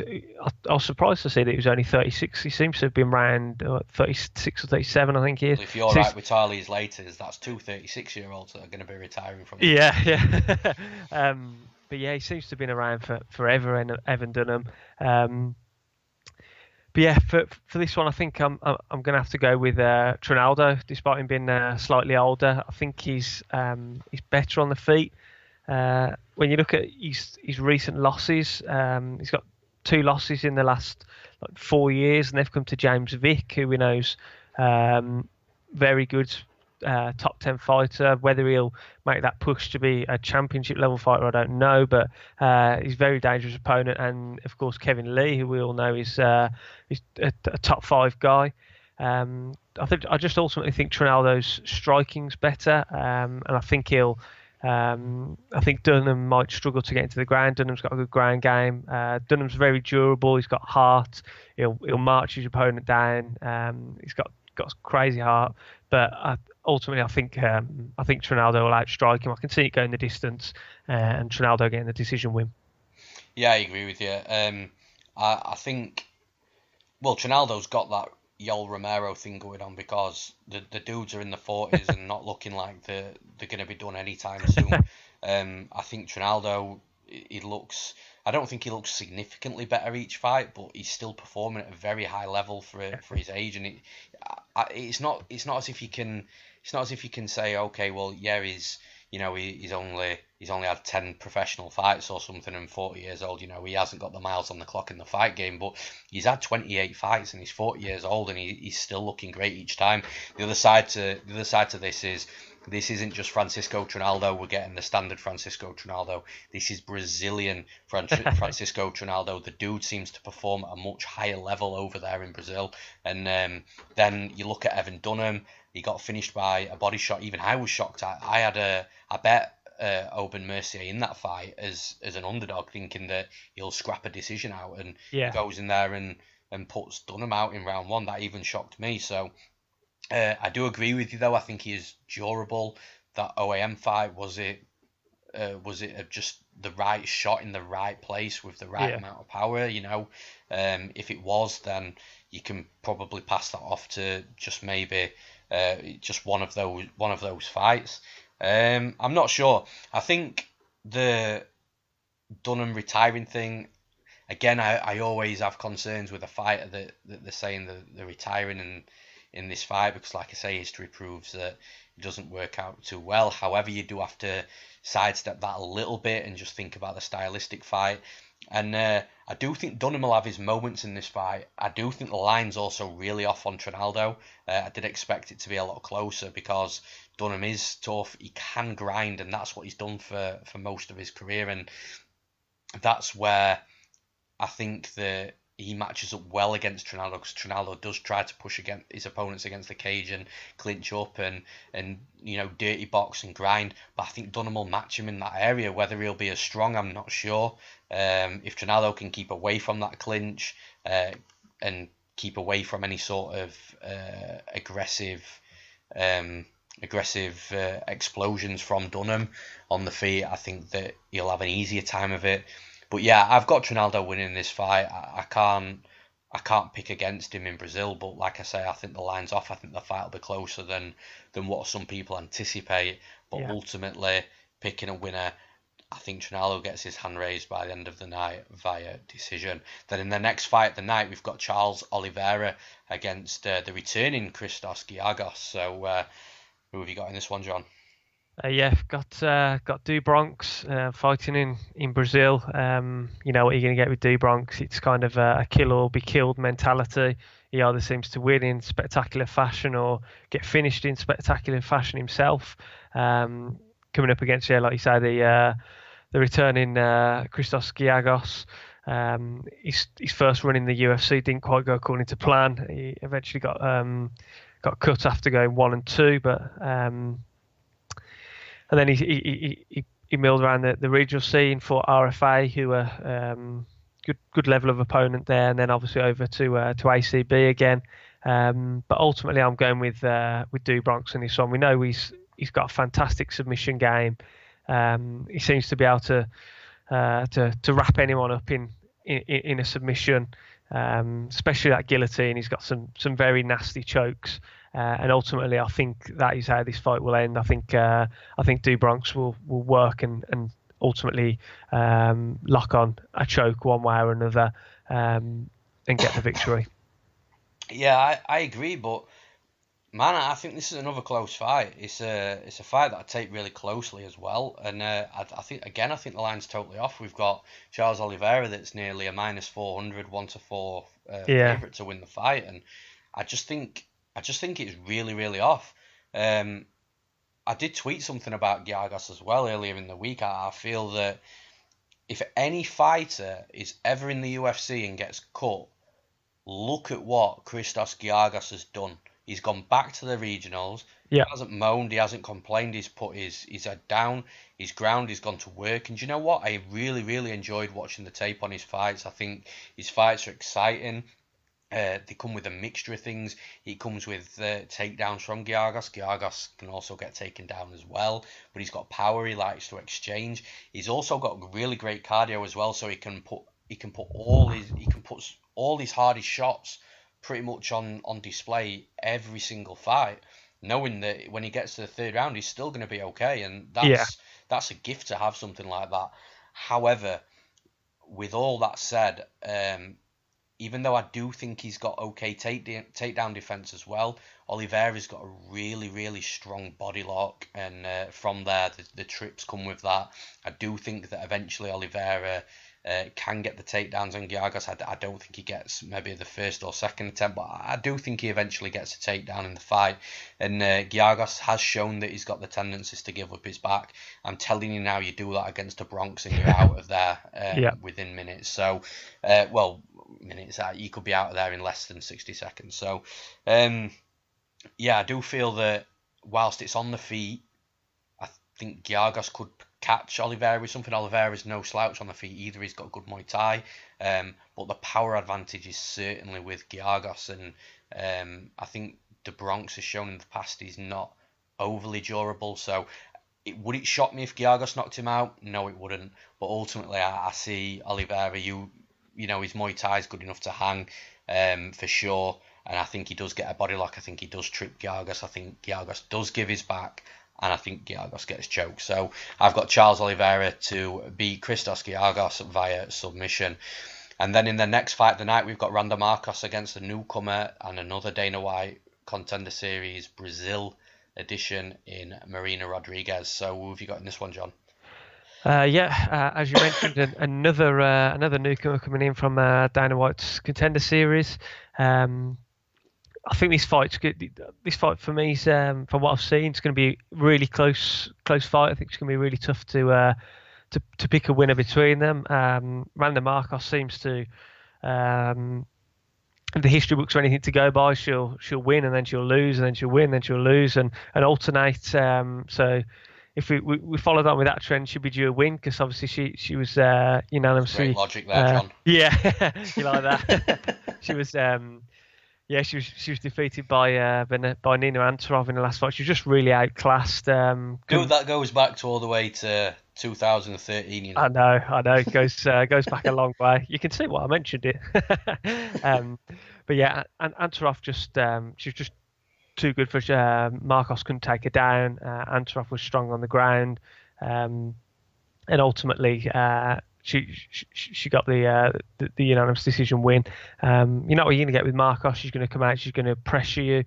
[SPEAKER 2] was surprised to see that he was only 36. He seems to have been around 36 or 37, I think he is.
[SPEAKER 1] Well, if you're right with Thales Leites, that's two 36-year-olds that are going to be retiring from.
[SPEAKER 2] Yeah. But yeah, he seems to have been around for forever, Evan Dunham. But yeah, for this one, I think I'm going to have to go with Trinaldo, despite him being slightly older. I think he's better on the feet. When you look at his recent losses, he's got 2 losses in the last 4 years, and they've come to James Vick, who we know's very good top 10 fighter. Whether he'll make that push to be a championship level fighter, I don't know, but he's a very dangerous opponent. And of course Kevin Lee, who we all know is a top 5 guy. I just ultimately think Trinaldo's striking's better, and I think Dunham might struggle to get into the ground. Dunham's got a good ground game. Dunham's very durable. He's got heart. He'll march his opponent down. He's got crazy heart, but ultimately I think Trinaldo will outstrike him. I can see it going the distance, and Trinaldo getting the decision win.
[SPEAKER 1] Yeah, I agree with you. I think, well, Trinaldo's got that Yoel Romero thing going on, because the dudes are in the 40s and not looking like they're going to be done anytime soon. I think Trinaldo, I don't think he looks significantly better each fight, but he's still performing at a very high level for his age, and it's not as if you can say, okay, well, yeah, he's only had 10 professional fights or something, and 40 years old. He hasn't got the miles on the clock in the fight game, but he's had 28 fights and he's 40 years old, and he's still looking great each time. The other side to this isn't just Francisco Trinaldo. We're getting the standard Francisco Trinaldo. This is Brazilian Francisco Trinaldo. The dude seems to perform at a much higher level over there in Brazil. And then you look at Evan Dunham. He got finished by a body shot. Even I was shocked. I bet Oben Mercier in that fight as an underdog, thinking that he'll scrap a decision out, and he goes in there and puts Dunham out in round 1. That even shocked me. So I do agree with you, though. I think he is durable. That OAM fight, was it just the right shot in the right place with the right amount of power? If it was, then you can probably pass that off to just maybe just one of those fights. I'm not sure. I think the Dunham retiring thing, again, I always have concerns with a fighter that they're saying that they're retiring in this fight, because, like I say, history proves that it doesn't work out too well. However, you do have to sidestep that a little bit and just think about the stylistic fight. And I do think Dunham will have his moments in this fight. I do think the line's also really off on Trinaldo. I did expect it to be a lot closer, because Dunham is tough. He can grind, and that's what he's done for most of his career. And that's where I think that he matches up well against Trinaldo, because Trinaldo does try to push against his opponents against the cage and clinch up and dirty box and grind. But I think Dunham will match him in that area. Whether he'll be as strong, I'm not sure. If Trinaldo can keep away from that clinch and keep away from any sort of aggressive explosions from Dunham on the feet, I think that he'll have an easier time of it. But yeah, I've got Trinaldo winning this fight. I can't pick against him in Brazil, but like I say, I think the line's off. I think the fight will be closer than what some people anticipate. But ultimately, picking a winner, I think Trinaldo gets his hand raised by the end of the night via decision. Then in the next fight of the night, we've got Charles Oliveira against the returning Christos Giagos. So who have you got in this one, John? Got Du Bronx fighting in Brazil. You know what you're going to get with Du Bronx. It's kind of a kill or be killed mentality. He either seems to win in spectacular fashion or get finished in spectacular fashion himself. Coming up against, like you say,
[SPEAKER 2] returning Christos Giagos. His first run in the UFC didn't quite go according to plan. He eventually got cut after going 1 and 2, but and then he milled around the regional scene for RFA, who were good level of opponent there, and then obviously over to ACB again. But ultimately, I'm going with Do Bronx in this one. We know he's got a fantastic submission game. He seems to be able to wrap anyone up in a submission, especially that guillotine. He's got some very nasty chokes, and ultimately, I think that is how this fight will end. I think Do Bronx will work and ultimately lock on a choke one way or another, and get the victory.
[SPEAKER 1] Yeah, I agree, but man, I think this is another close fight. It's a fight that I take really closely as well, and I think the line's totally off. We've got Charles Oliveira that's nearly a -400, 1-4 favorite to win the fight, and I just think it's really, really off. I did tweet something about Giagos as well earlier in the week. I feel that if any fighter is ever in the UFC and gets cut, look at what Christos Giagos has done. He's gone back to the regionals.
[SPEAKER 2] Yeah.
[SPEAKER 1] He hasn't moaned. He hasn't complained. He's put his head down. He's ground. He's gone to work. And do you know what? I really, really enjoyed watching the tape on his fights. I think his fights are exciting. They come with a mixture of things. He comes with takedowns from Giagos. Giagos can also get taken down as well, but he's got power. He likes to exchange. He's also got really great cardio as well, so he can put all his hardest shots pretty much on display every single fight, knowing that when he gets to the third round, he's still going to be okay, and that's a gift to have something like that. However, with all that said, even though I do think he's got okay takedown defense as well, Oliveira's got a really, really strong body lock, and from there, the trips come with that. I do think that eventually Oliveira can get the takedowns on Giagos. I don't think he gets maybe the first or second attempt, but I do think he eventually gets a takedown in the fight. And Giagos has shown that he's got the tendencies to give up his back. I'm telling you now, you do that against a Bronx and you're out of there within minutes. So, minutes. You could be out of there in less than 60 seconds. So, I do feel that whilst it's on the feet, I think Giagos could catch Oliveira with something. Oliveira's no slouch on the feet either. He's got good Muay Thai, but the power advantage is certainly with Giagos, and I think the Bronx has shown in the past he's not overly durable. So would it shock me if Giagos knocked him out? No, it wouldn't. But ultimately, I see Oliveira. You know, his Muay Thai is good enough to hang, for sure. And I think he does get a body lock. I think he does trip Giagos. I think Giagos does give his back. And I think Giagos gets choked. So I've got Charles Oliveira to beat Christos Giagos via submission. And then in the next fight of the night, we've got Randa Marcos against the newcomer and another Dana White Contender Series Brazil edition in Marina Rodriguez. So who have you got in this one, John?
[SPEAKER 2] As you mentioned, another newcomer coming in from Dana White's Contender Series. I think this fight's good. This fight for me is, from what I've seen, it's going to be a really close fight. I think it's going to be really tough to pick a winner between them. Randa Marcos seems to, the history books are anything to go by. She'll win and then she'll lose and then she'll win and then she'll lose and alternate. So if we follow on with that trend, she'll be due a win because obviously she was unanimously.
[SPEAKER 1] Great logic there, John.
[SPEAKER 2] Yeah, you like that? She was. She was defeated by Nina Antonov in the last fight. She was just really outclassed.
[SPEAKER 1] Dude, that goes back to all the way to 2013. You know?
[SPEAKER 2] I know. It goes back a long way. You can see why I mentioned it. But yeah, and Antonov she was just too good for Marcos. Couldn't take her down. Antonov was strong on the ground, and ultimately. She got the unanimous decision win. You know what you're going to get with Marcos. She's going to come out. She's going to pressure you.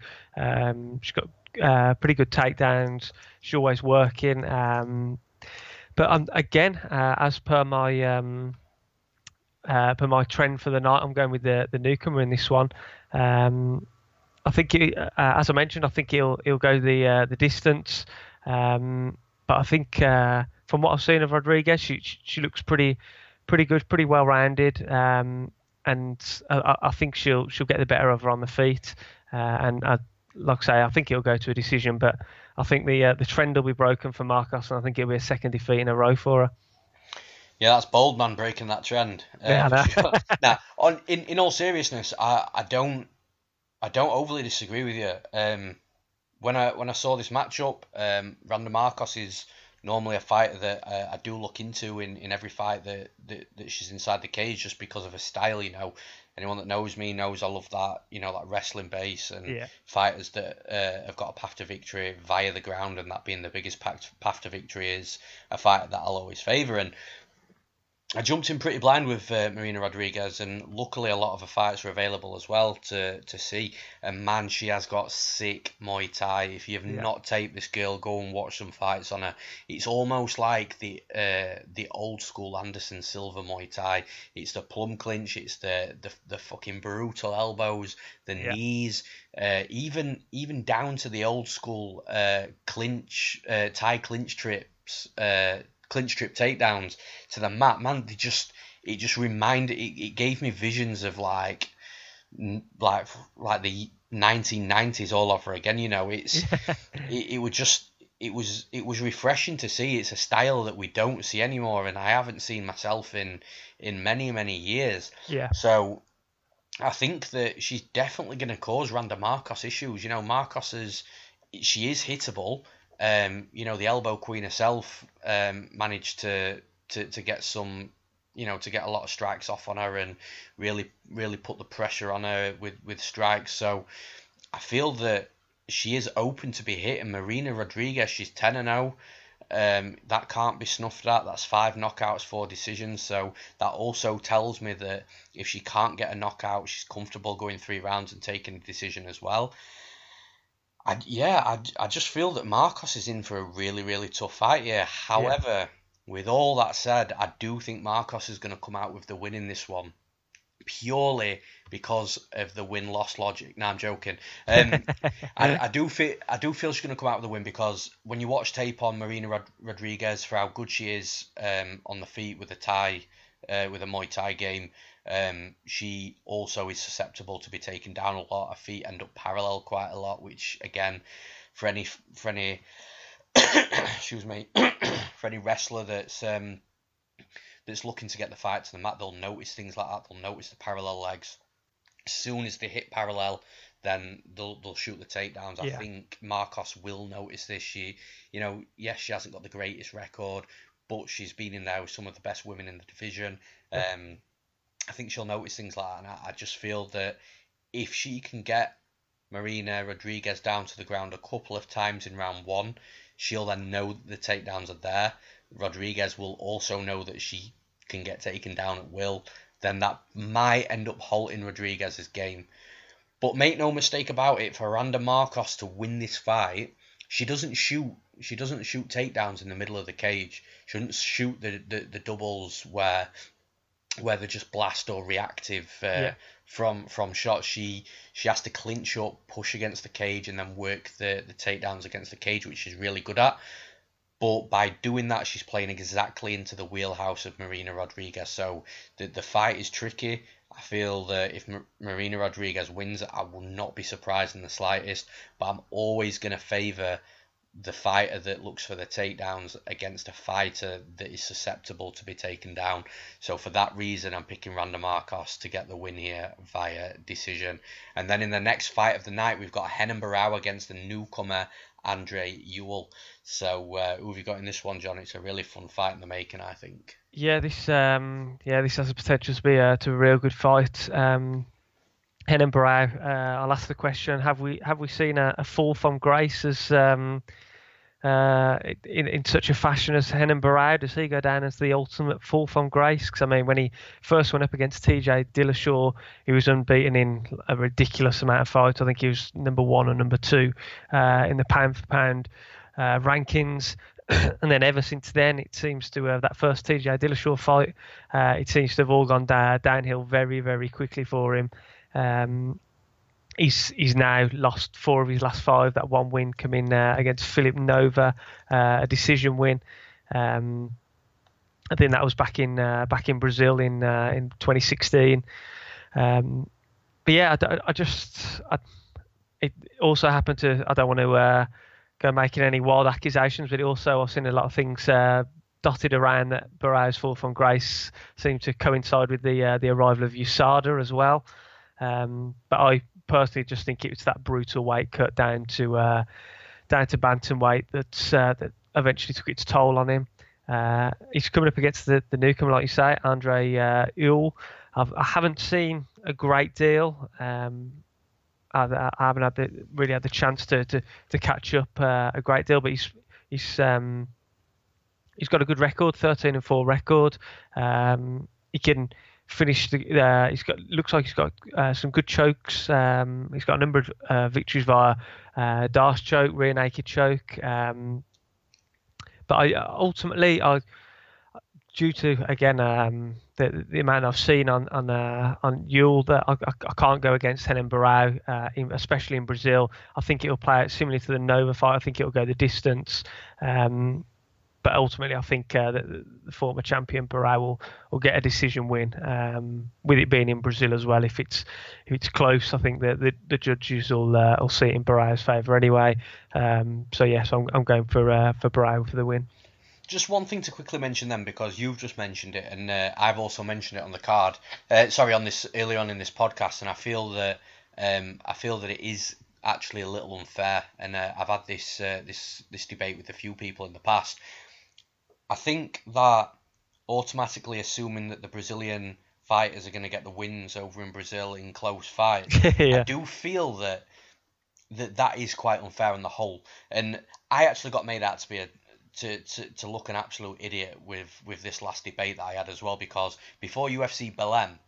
[SPEAKER 2] She's got pretty good takedowns. She's always working. But again, as per my trend for the night, I'm going with the newcomer in this one. I think, as I mentioned, I think he'll go the distance. But I think from from what I've seen of Rodriguez, she looks pretty good, pretty well rounded, and I think she'll get the better of her on the feet, and like I say, I think it'll go to a decision, but I think the trend will be broken for Marcos, and I think it'll be a second defeat in a row for her.
[SPEAKER 1] Yeah, that's bold, man, breaking that trend.
[SPEAKER 2] Yeah, I know.
[SPEAKER 1] Sure. Now, in all seriousness, I don't overly disagree with you. When I saw this matchup, Randa Marcos is normally a fighter that I do look into in every fight that she's inside the cage, just because of her style. Anyone that knows me knows I love that, that wrestling base, and fighters that have got a path to victory via the ground, and that being the biggest path to victory is a fighter that I'll always favour. And I jumped in pretty blind with Marina Rodriguez, and luckily a lot of her fights are available as well to see. And man, she has got sick Muay Thai. If you have not taped this girl, go and watch some fights on her. It's almost like the old school Anderson Silva Muay Thai. It's the plum clinch, it's the fucking brutal elbows, the knees, even down to the old school clinch, Thai clinch trips. Clinch trip takedowns to the mat, man. It just reminded, it gave me visions of like the 1990s all over again. It was refreshing to see. It's a style that we don't see anymore, and I haven't seen myself in many years.
[SPEAKER 2] Yeah.
[SPEAKER 1] So I think that she's definitely going to cause Randa Marcos issues. She is hittable. The elbow queen herself managed to get some, to get a lot of strikes off on her and really put the pressure on her with strikes. So I feel that she is open to be hit. And Marina Rodriguez, she's 10-0. That can't be snuffed at. That's 5 knockouts, 4 decisions. So that also tells me that if she can't get a knockout, she's comfortable going 3 rounds and taking a decision as well. I just feel that Marcos is in for a really tough fight here. However, with all that said, I do think Marcos is going to come out with the win in this one, purely because of the win-loss logic. No, I'm joking. I do feel she's going to come out with the win, because when you watch tape on Marina Rodriguez for how good she is on the feet with a Thai, with a Muay Thai game, she also is susceptible to be taken down a lot. Her feet end up parallel quite a lot, which again, for any excuse me, for any wrestler that's looking to get the fight to the mat, they'll notice things like that. They'll notice the parallel legs. As soon as they hit parallel, then they'll shoot the takedowns. I think Marcos will notice this. She hasn't got the greatest record, but she's been in there with some of the best women in the division. I think she'll notice things like that, and I just feel that if she can get Marina Rodriguez down to the ground a couple of times in round 1, she'll then know that the takedowns are there. Rodriguez will also know that she can get taken down at will. Then that might end up halting Rodriguez's game. But make no mistake about it, for Randa Marcos to win this fight, she doesn't shoot takedowns in the middle of the cage. She doesn't shoot the doubles where they're just blast or reactive from shots. She has to clinch up, push against the cage, and then work the takedowns against the cage, which she's really good at. But by doing that, she's playing exactly into the wheelhouse of Marina Rodriguez. So the fight is tricky. I feel that if Marina Rodriguez wins, I will not be surprised in the slightest. But I'm always going to favour the fighter that looks for the takedowns against a fighter that is susceptible to be taken down. So for that reason, I'm picking Randa Marcos to get the win here via decision. And then in the next fight of the night, we've got Renan Barão against the newcomer Andre Ewell. So who have you got in this one, John? It's a really fun fight in the making, I think.
[SPEAKER 2] Yeah, this has the potential to be a real good fight. Renan Barão, I'll ask the question: Have we seen a fall from grace as in such a fashion as Renan Barão? Does he go down as the ultimate fall from grace? Because I mean, when he first went up against TJ Dillashaw, he was unbeaten in a ridiculous amount of fights. I think he was number 1 or number 2 in the pound for pound rankings. And then ever since then, it seems to that first TJ Dillashaw fight, it seems to have all gone downhill very, very quickly for him. He's now lost 4 of his last 5. That one win coming against Philip Nova, a decision win. I think that was back in Brazil in 2016. But yeah, it also happened to. I don't want to go making any wild accusations, but I've seen a lot of things dotted around that Barrao's fall from grace seemed to coincide with the arrival of USADA as well. But I personally just think it was that brutal weight cut down to bantamweight that eventually took its toll on him. He's coming up against the newcomer, like you say, Andre Ewell. I haven't seen a great deal. I haven't really had the chance to catch up a great deal, but he's got a good record, 13-4 record. He can finish. Looks like he's got some good chokes. He's got a number of victories via Darce choke, rear naked choke. But ultimately, due to again the amount I've seen on Ewell, that I can't go against Renan Barão, especially in Brazil. I think it'll play out similarly to the Nova fight. I think it'll go the distance. But ultimately, I think that the former champion Barão will get a decision win. With it being in Brazil as well, if it's close, I think that the judges will see it in Barão's favour anyway. So yes, I'm going for Barão for the win.
[SPEAKER 1] Just one thing to quickly mention then, because you've just mentioned it, and I've also mentioned it on the card. On this early on in this podcast, and I feel that it is actually a little unfair, and I've had this debate with a few people in the past. I think that automatically assuming that the Brazilian fighters are going to get the wins over in Brazil in close fights, yeah. I do feel that is quite unfair on the whole, and I actually got made out to be to look an absolute idiot with this last debate that I had as well, because before UFC Belém,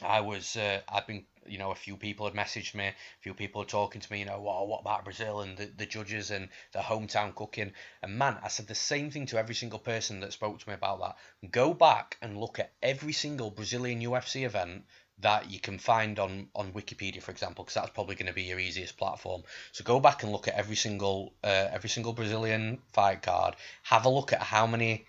[SPEAKER 1] I'd been, a few people had messaged me, a few people were talking to me, what about Brazil and the judges and the hometown cooking, and man, I said the same thing to every single person that spoke to me about that. Go back and look at every single Brazilian UFC event that you can find on Wikipedia, for example, because that's probably going to be your easiest platform. So go back and look at every single Brazilian fight card. Have a look at how many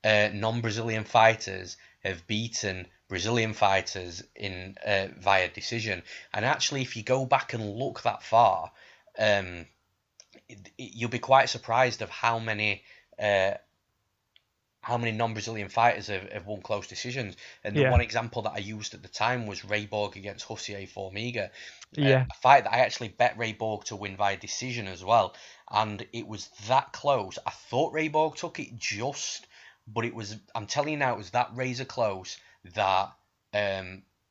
[SPEAKER 1] non-Brazilian fighters have beaten Brazilian fighters in via decision. And actually, if you go back and look that far, you'll be quite surprised of how many non-Brazilian fighters have won close decisions. And the one example that I used at the time was Ray Borg against Jussier Formiga. A fight that I actually bet Ray Borg to win via decision as well. And it was that close. I thought Ray Borg took it just, but I'm telling you now, it was that razor close that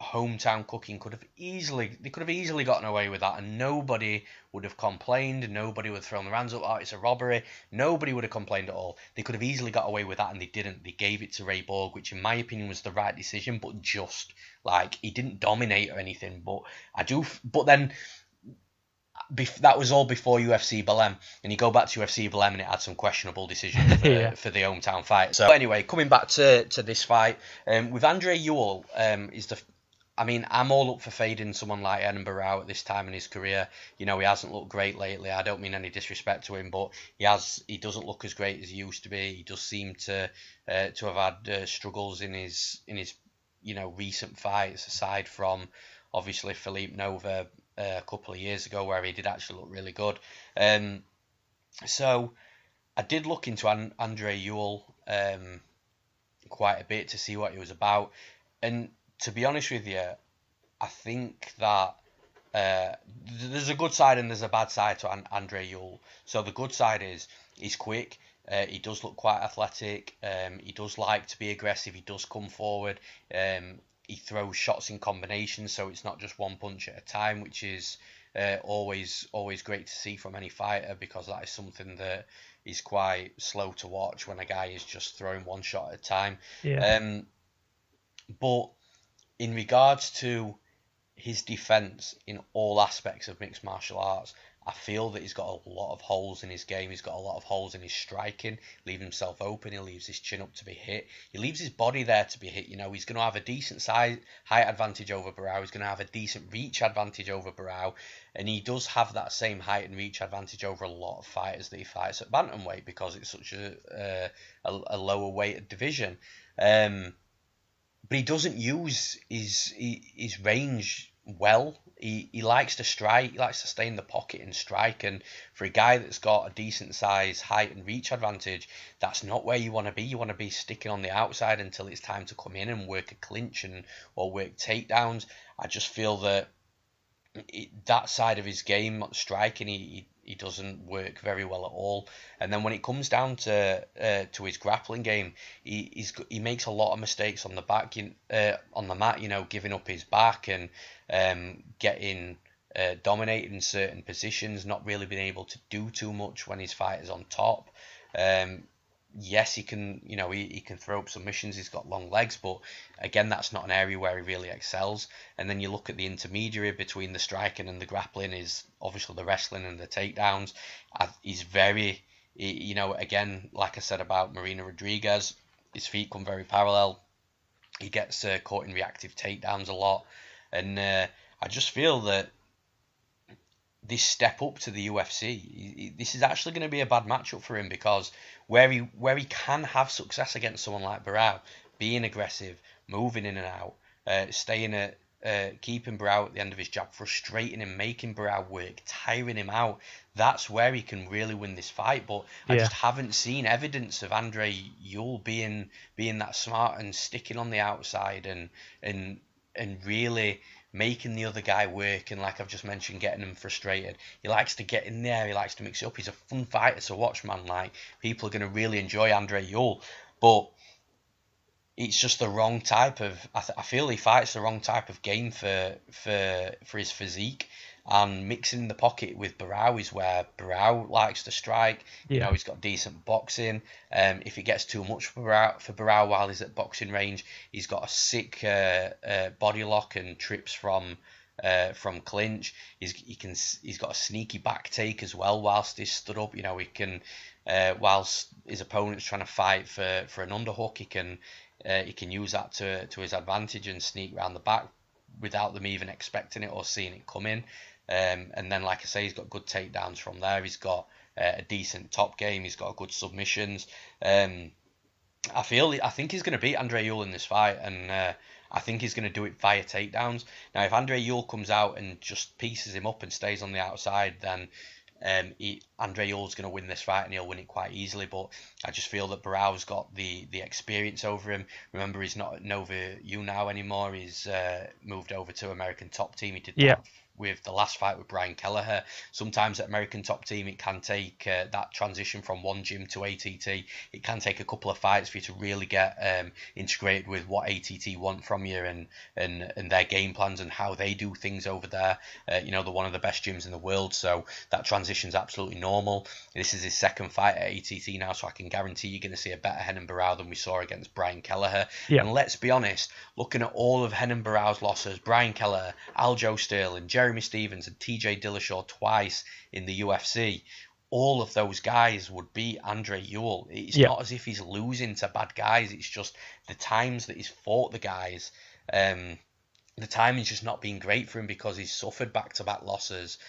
[SPEAKER 1] hometown cooking could have easily gotten away with that, and nobody would have complained, nobody would have thrown their hands up, it's a robbery, nobody would have complained at all. They could have easily got away with that, and they didn't. They gave it to Ray Borg, which in my opinion was the right decision, but just he didn't dominate or anything. But then that was all before UFC Belém, and you go back to UFC Belém and it had some questionable decisions for the hometown fight. So anyway, coming back to this fight, with Andre Ewell, I'm all up for fading someone like Renan Barão at this time in his career. He hasn't looked great lately. I don't mean any disrespect to him, but he doesn't look as great as he used to be. He does seem to have had struggles in his recent fights, aside from obviously Philippe Nova a couple of years ago, where he did actually look really good. So I did look into Andre Ewell quite a bit to see what he was about, and to be honest with you, I think that there's a good side and there's a bad side to Andre Ewell. So the good side is he's quick. He does look quite athletic. He does like to be aggressive. He does come forward. He throws shots in combination, so it's not just one punch at a time, which is always great to see from any fighter, because that is something that is quite slow to watch when a guy is just throwing one shot at a time. Yeah. But in regards to his defense in all aspects of mixed martial arts, I feel that he's got a lot of holes in his game. He's got a lot of holes in his striking, leaving himself open. He leaves his chin up to be hit. He leaves his body there to be hit. You know, he's going to have a decent size, height advantage over Barao. He's going to have a decent reach advantage over Barao. And he does have that same height and reach advantage over a lot of fighters that he fights at bantamweight because it's such a lower weighted division. But he doesn't use his range well. He likes to strike. He likes to stay in the pocket and strike. And for a guy that's got a decent size, height and reach advantage, that's not where you want to be. You want to be sticking on the outside until it's time to come in and work a clinch or work takedowns. I just feel that that side of his game, striking, he doesn't work very well at all. And then when it comes down to his grappling game, he makes a lot of mistakes on the back, on the mat. You know, giving up his back and getting dominated in certain positions, not really being able to do too much when his fighter's on top. Yes, he can, you know, he can throw up submissions. He's got long legs, but again, that's not an area where he really excels. And then you look at the intermediary between the striking and the grappling is obviously the wrestling and the takedowns. He's very, you know, again, like I said about Marina Rodriguez, his feet come very parallel. He gets caught in reactive takedowns a lot. And I just feel that this step up to the UFC, this is actually going to be a bad matchup for him because where he can have success against someone like Barao, being aggressive, moving in and out, staying at keeping Barao at the end of his jab, frustrating him, making Barao work, tiring him out, that's where he can really win this fight. But I just haven't seen evidence of Andre Ewell being that smart and sticking on the outside and really making the other guy work, and like I've just mentioned, getting him frustrated. He likes to get in there, he likes to mix it up. He's a fun fighter to watch, man. Like, people are going to really enjoy Andre Ewell, but it's just the wrong type of, I feel he fights the wrong type of game for his physique. And mixing in the pocket with Barao is where Barao likes to strike. You know, he's got decent boxing. If he gets too much for Barao while he's at boxing range, he's got a sick body lock and trips from clinch. He's got a sneaky back take as well whilst he's stood up. You know, he can whilst his opponent's trying to fight for an underhook, he can use that to his advantage and sneak around the back without them even expecting it or seeing it come in. And then, like I say, he's got good takedowns from there. He's got a decent top game. He's got good submissions. I think he's going to beat Andre Ewell in this fight, and I think he's going to do it via takedowns. Now, if Andre Ewell comes out and just pieces him up and stays on the outside, then Andre Ewell's going to win this fight and he'll win it quite easily. But I just feel that Barao's got the experience over him. Remember, he's not at Nova U now anymore. He's moved over to American Top Team. He did that with the last fight with Brian Kelleher. Sometimes at American Top Team, it can take that transition from one gym to ATT. It can take a couple of fights for you to really get integrated with what ATT want from you and their game plans and how they do things over there. You know, they're one of the best gyms in the world, so that transition's absolutely normal. This is his second fight at ATT now, so I can guarantee you're going to see a better Renan Barao than we saw against Brian Kelleher. And let's be honest, looking at all of Renan Barao's losses, Brian Kelleher, Aljo Sterling, Jeremy Stevens and TJ Dillashaw twice in the UFC, all of those guys would beat Andre Ewell. It's not as if he's losing to bad guys. It's just the times that he's fought the guys, the timing's just not been great for him because he's suffered back-to-back losses.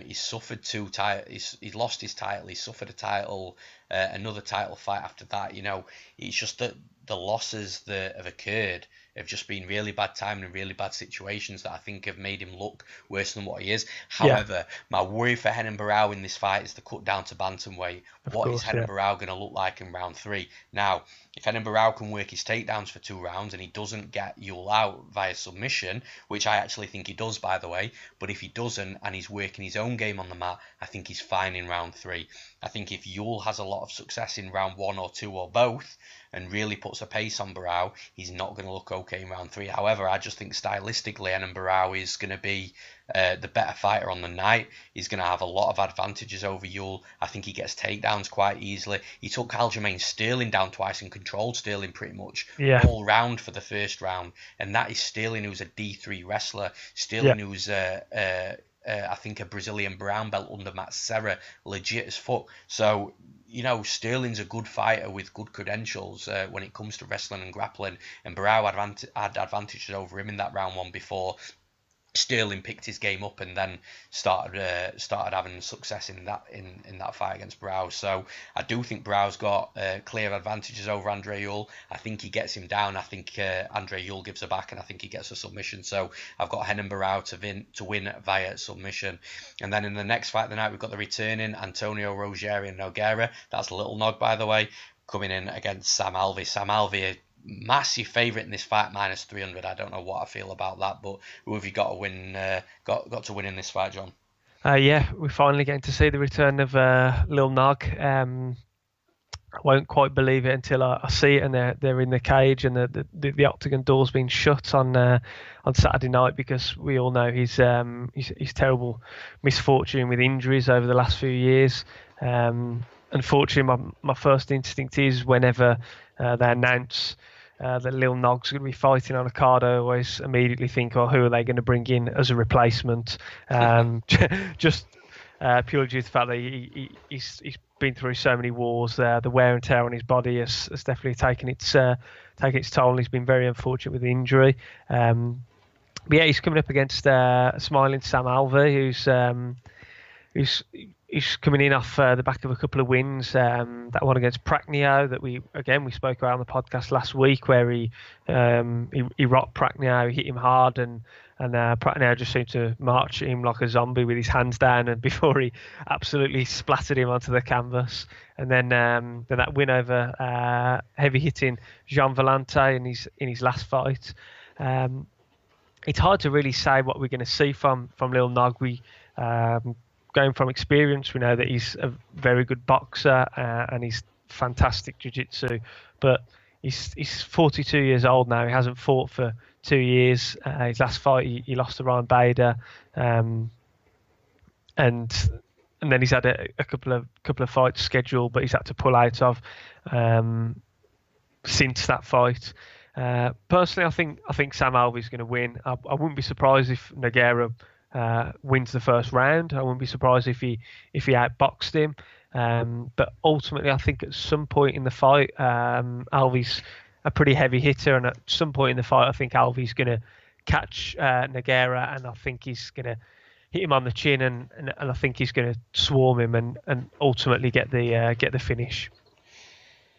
[SPEAKER 1] He's suffered he's lost his title. He's suffered a title, another title fight after that. You know, it's just that the losses that have occurred have just been really bad timing and really bad situations that I think have made him look worse than what he is. However, my worry for Renan Barao in this fight is the cut down to bantamweight. What is Renan Barao going to look like in round 3? Now, if Renan Barao can work his takedowns for 2 rounds and he doesn't get Ewell out via submission, which I actually think he does, by the way, but if he doesn't and he's working his own game on the mat, I think he's fine in round 3. I think if Ewell has a lot of success in round 1 or 2 or both and really puts a pace on Barao, he's not going to look okay in round 3. However, I just think stylistically, Renan Barao is going to be the better fighter on the night. He's going to have a lot of advantages over Ewell. I think he gets takedowns quite easily. He took Aljamain Sterling down twice and controlled Sterling pretty much all round for the first round. And that is Sterling, who's a D3 wrestler. Sterling, who's I think a Brazilian brown belt under Matt Serra, legit as fuck. So, Sterling's a good fighter with good credentials when it comes to wrestling and grappling, and Barao had advantages over him in that round one before Sterling picked his game up and then started having success in that fight against Browse. So I do think Browse got clear advantages over Andre Ewell. I think he gets him down. I think Andre Ewell gives her back, and I think he gets a submission. So I've got Henan Barao to win via submission. And then in the next fight of the night, we've got the returning Antonio Rogeri and Nogueira. That's Little Nog, by the way, coming in against Sam Alvey. Sam Alvey, massive favourite in this fight, minus 300. I don't know what I feel about that, but who have you got to win? Got to win in this fight, John?
[SPEAKER 2] Yeah, we're finally getting to see the return of Lil Nog. I won't quite believe it until I see it, and they're in the cage, and the octagon door's been shut on Saturday night, because we all know his terrible misfortune with injuries over the last few years. Unfortunately, my first instinct is whenever they announce that Lil Nog's going to be fighting on a card, I always immediately think, oh, who are they going to bring in as a replacement? Just purely due to the fact that he's been through so many wars. The wear and tear on his body has definitely taken its toll, and he's been very unfortunate with the injury. But yeah, he's coming up against smiling Sam Alvey, who's coming in off the back of a couple of wins. That one against Pragnio that we spoke about on the podcast last week, where he rocked Pragnio, hit him hard, and Pragnio just seemed to march at him like a zombie with his hands down, and before he absolutely splattered him onto the canvas. And then that win over heavy hitting Jean Valente in his last fight. It's hard to really say what we're going to see from Lil Nog. Going from experience, we know that he's a very good boxer and he's fantastic jiu-jitsu, but he's 42 years old now. He hasn't fought for 2 years. His last fight, he lost to Ryan Bader, and then he's had a couple of fights scheduled, but he's had to pull out of since that fight. Personally, I think Sam Alvey's going to win. I wouldn't be surprised if Nogueira wins the first round. I wouldn't be surprised if he outboxed him. But ultimately, I think at some point in the fight, Alvey's a pretty heavy hitter, and at some point in the fight, I think Alvey's going to catch Nogueira, and I think he's going to hit him on the chin, and I think he's going to swarm him and ultimately get the finish.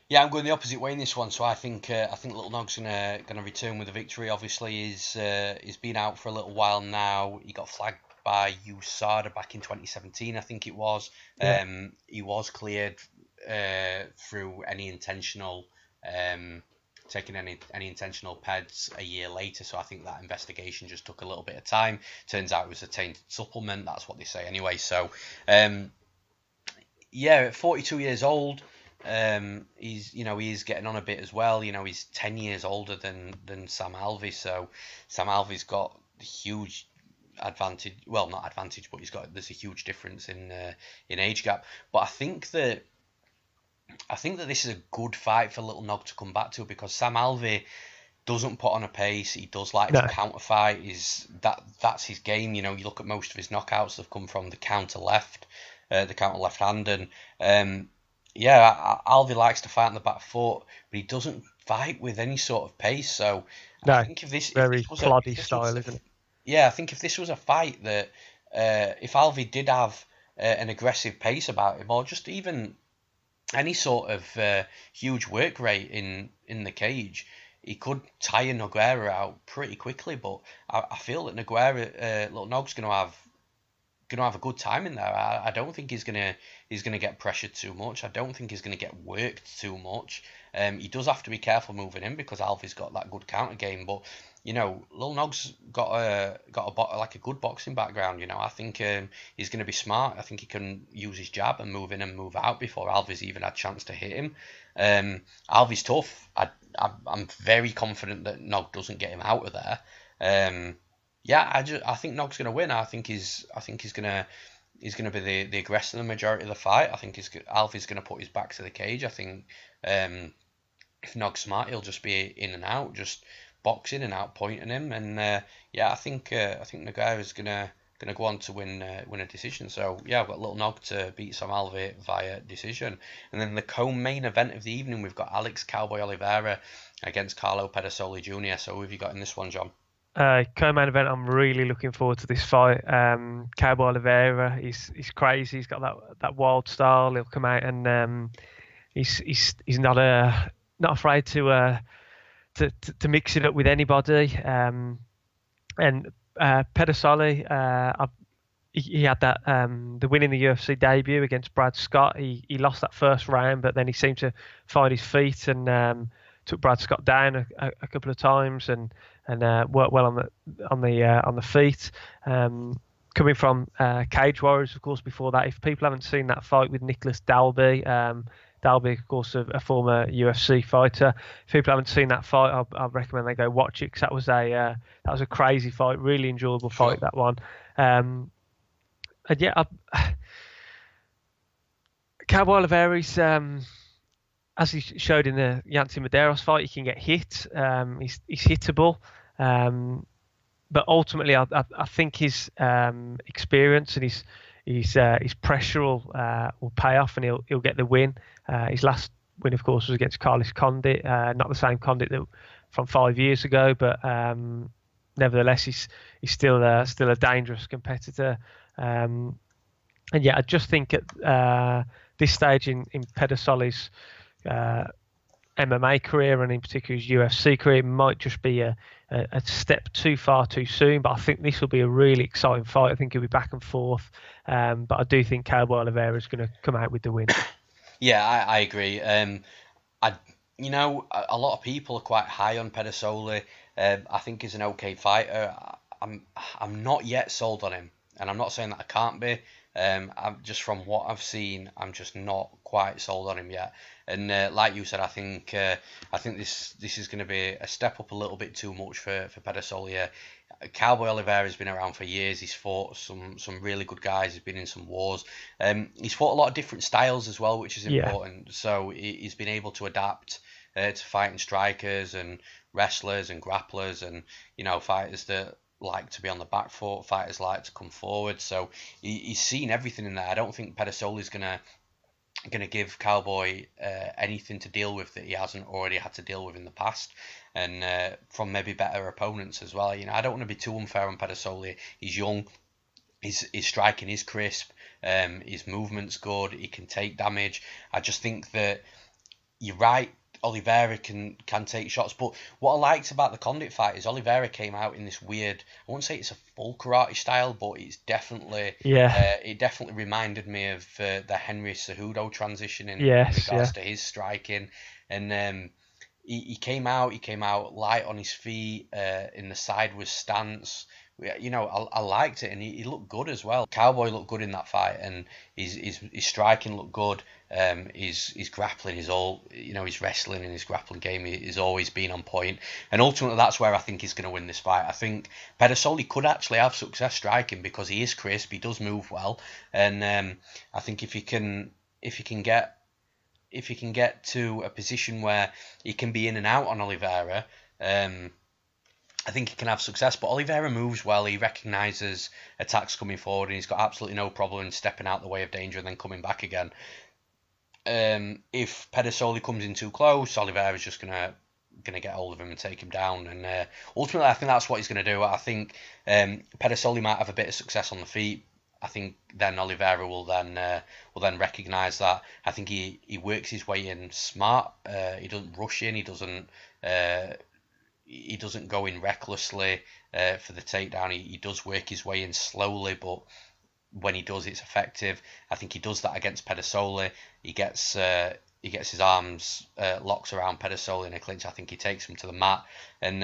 [SPEAKER 1] Yeah, I'm going the opposite way in this one. So I think Little Nog's gonna return with a victory. Obviously, he's been out for a little while now. He got flagged by USADA back in 2017, I think it was. Yeah. He was cleared through any intentional taking any intentional PEDs a year later. So I think that investigation just took a little bit of time. Turns out it was a tainted supplement. That's what they say anyway. So at 42 years old. He's getting on a bit as well. He's 10 years older than Sam Alvey, so Sam Alvey's got huge advantage. Well, not advantage, but there's a huge difference in age gap. But I think that this is a good fight for Little Nog to come back to, because Sam Alvey doesn't put on a pace. He does like to counter fight. That's his game. You look at most of his knockouts, they've come from the counter left hand, and Alvey likes to fight on the back foot, but he doesn't fight with any sort of pace. So I think if this was
[SPEAKER 2] ploddy style, isn't it?
[SPEAKER 1] Yeah, I think if this was a fight that if Alvey did have an aggressive pace about him, or just even any sort of huge work rate in the cage, he could tire Nogueira out pretty quickly. But I feel that Little Nog's going to have a good time in there. I don't think he's gonna get pressured too much. I don't think he's gonna get worked too much. He does have to be careful moving in, because Alvey's got that good counter game. But Lil Nog's got a good boxing background. I think he's gonna be smart. I think he can use his jab and move in and move out before Alvey's even had a chance to hit him. Alvey's tough. I'm very confident that Nog doesn't get him out of there. I think Nog's gonna win. I think he's gonna be the aggressor in the majority of the fight. I think Alvey's gonna put his back to the cage. I think if Nog's smart, he'll just be in and out, just boxing and out pointing him. And I think Nogueira's gonna going to go on to win a decision. So yeah, I've got a little nog to beat Sam Alvey via decision. And then the co-main event of the evening, we've got Alex Cowboy Oliveira against Carlo Pedersoli Jr. So who have you got in this one, John?
[SPEAKER 2] Co-main event. I'm really looking forward to this fight. Cowboy Oliveira, he's crazy. He's got that wild style. He'll come out and he's not afraid to mix it up with anybody. And Pedersoli, he had that the win in the UFC debut against Brad Scott. He lost that first round, but then he seemed to find his feet and took Brad Scott down a couple of times and worked well on the feet. Coming from Cage Warriors, of course. Before that, if people haven't seen that fight with Nicholas Dalby, Dalby, of course, a former UFC fighter. If people haven't seen that fight, I'd recommend they go watch it because that was a crazy fight, really enjoyable fight. That one. And yeah, Cowboy Oliveira's, as he showed in the Yancy Medeiros fight, he can get hit. He's hittable. But ultimately, I think his experience and his pressure will pay off, and he'll get the win. His last win, of course, was against Carlos Condit, not the same Condit from 5 years ago, but nevertheless, he's still a dangerous competitor. And yeah, I just think at this stage in Pedersoli's MMA career, and in particular his UFC career, might just be a step too far too soon. But I think this will be a really exciting fight. I think it'll be back and forth. But I do think Cowboy Oliveira is going to come out with the win.
[SPEAKER 1] Yeah, I agree. A lot of people are quite high on Pedersoli. I think he's an okay fighter. I'm not yet sold on him, and I'm not saying that I can't be. I'm just from what I've seen, I'm just not quite sold on him yet. And like you said, I think this is going to be a step up a little bit too much for Pedersoli. Cowboy Oliveira has been around for years. He's fought some really good guys. He's been in some wars. He's fought a lot of different styles as well, which is important. Yeah. So he's been able to adapt to fighting strikers and wrestlers and grapplers and fighters that like to be on the back foot, fighters like to come forward. So he's seen everything in there. I don't think Pedersoli's gonna give Cowboy anything to deal with that he hasn't already had to deal with in the past, and from maybe better opponents as well. I don't want to be too unfair on Pedersoli. He's young, his striking is crisp, his movement's good, he can take damage. I just think that you're right. Oliveira can take shots, but what I liked about the Condit fight is Oliveira came out in this weird, I wouldn't say it's a full karate style, but it's definitely it definitely reminded me of the Henry Cejudo transition in regards to his striking. And he came out light on his feet, in the sideways stance. I liked it, and he looked good as well. Cowboy looked good in that fight, and his striking looked good. His grappling is all, his wrestling and his grappling game is always been on point. And ultimately, that's where I think he's going to win this fight. I think Pedersoli could actually have success striking because he is crisp, he does move well, and I think if he can get to a position where he can be in and out on Oliveira, I think he can have success. But Oliveira moves well. He recognises attacks coming forward, and he's got absolutely no problem in stepping out the way of danger and then coming back again. If Pedersoli comes in too close, Oliveira's just gonna get hold of him and take him down. And ultimately, I think that's what he's going to do. I think Pedersoli might have a bit of success on the feet. I think then Oliveira will then recognise that. I think he works his way in smart. He doesn't rush in. He doesn't go in recklessly for the takedown. He does work his way in slowly, but when he does, it's effective. I think he does that against Pedersoli. He gets his arms locked around Pedersoli in a clinch. I think he takes him to the mat, and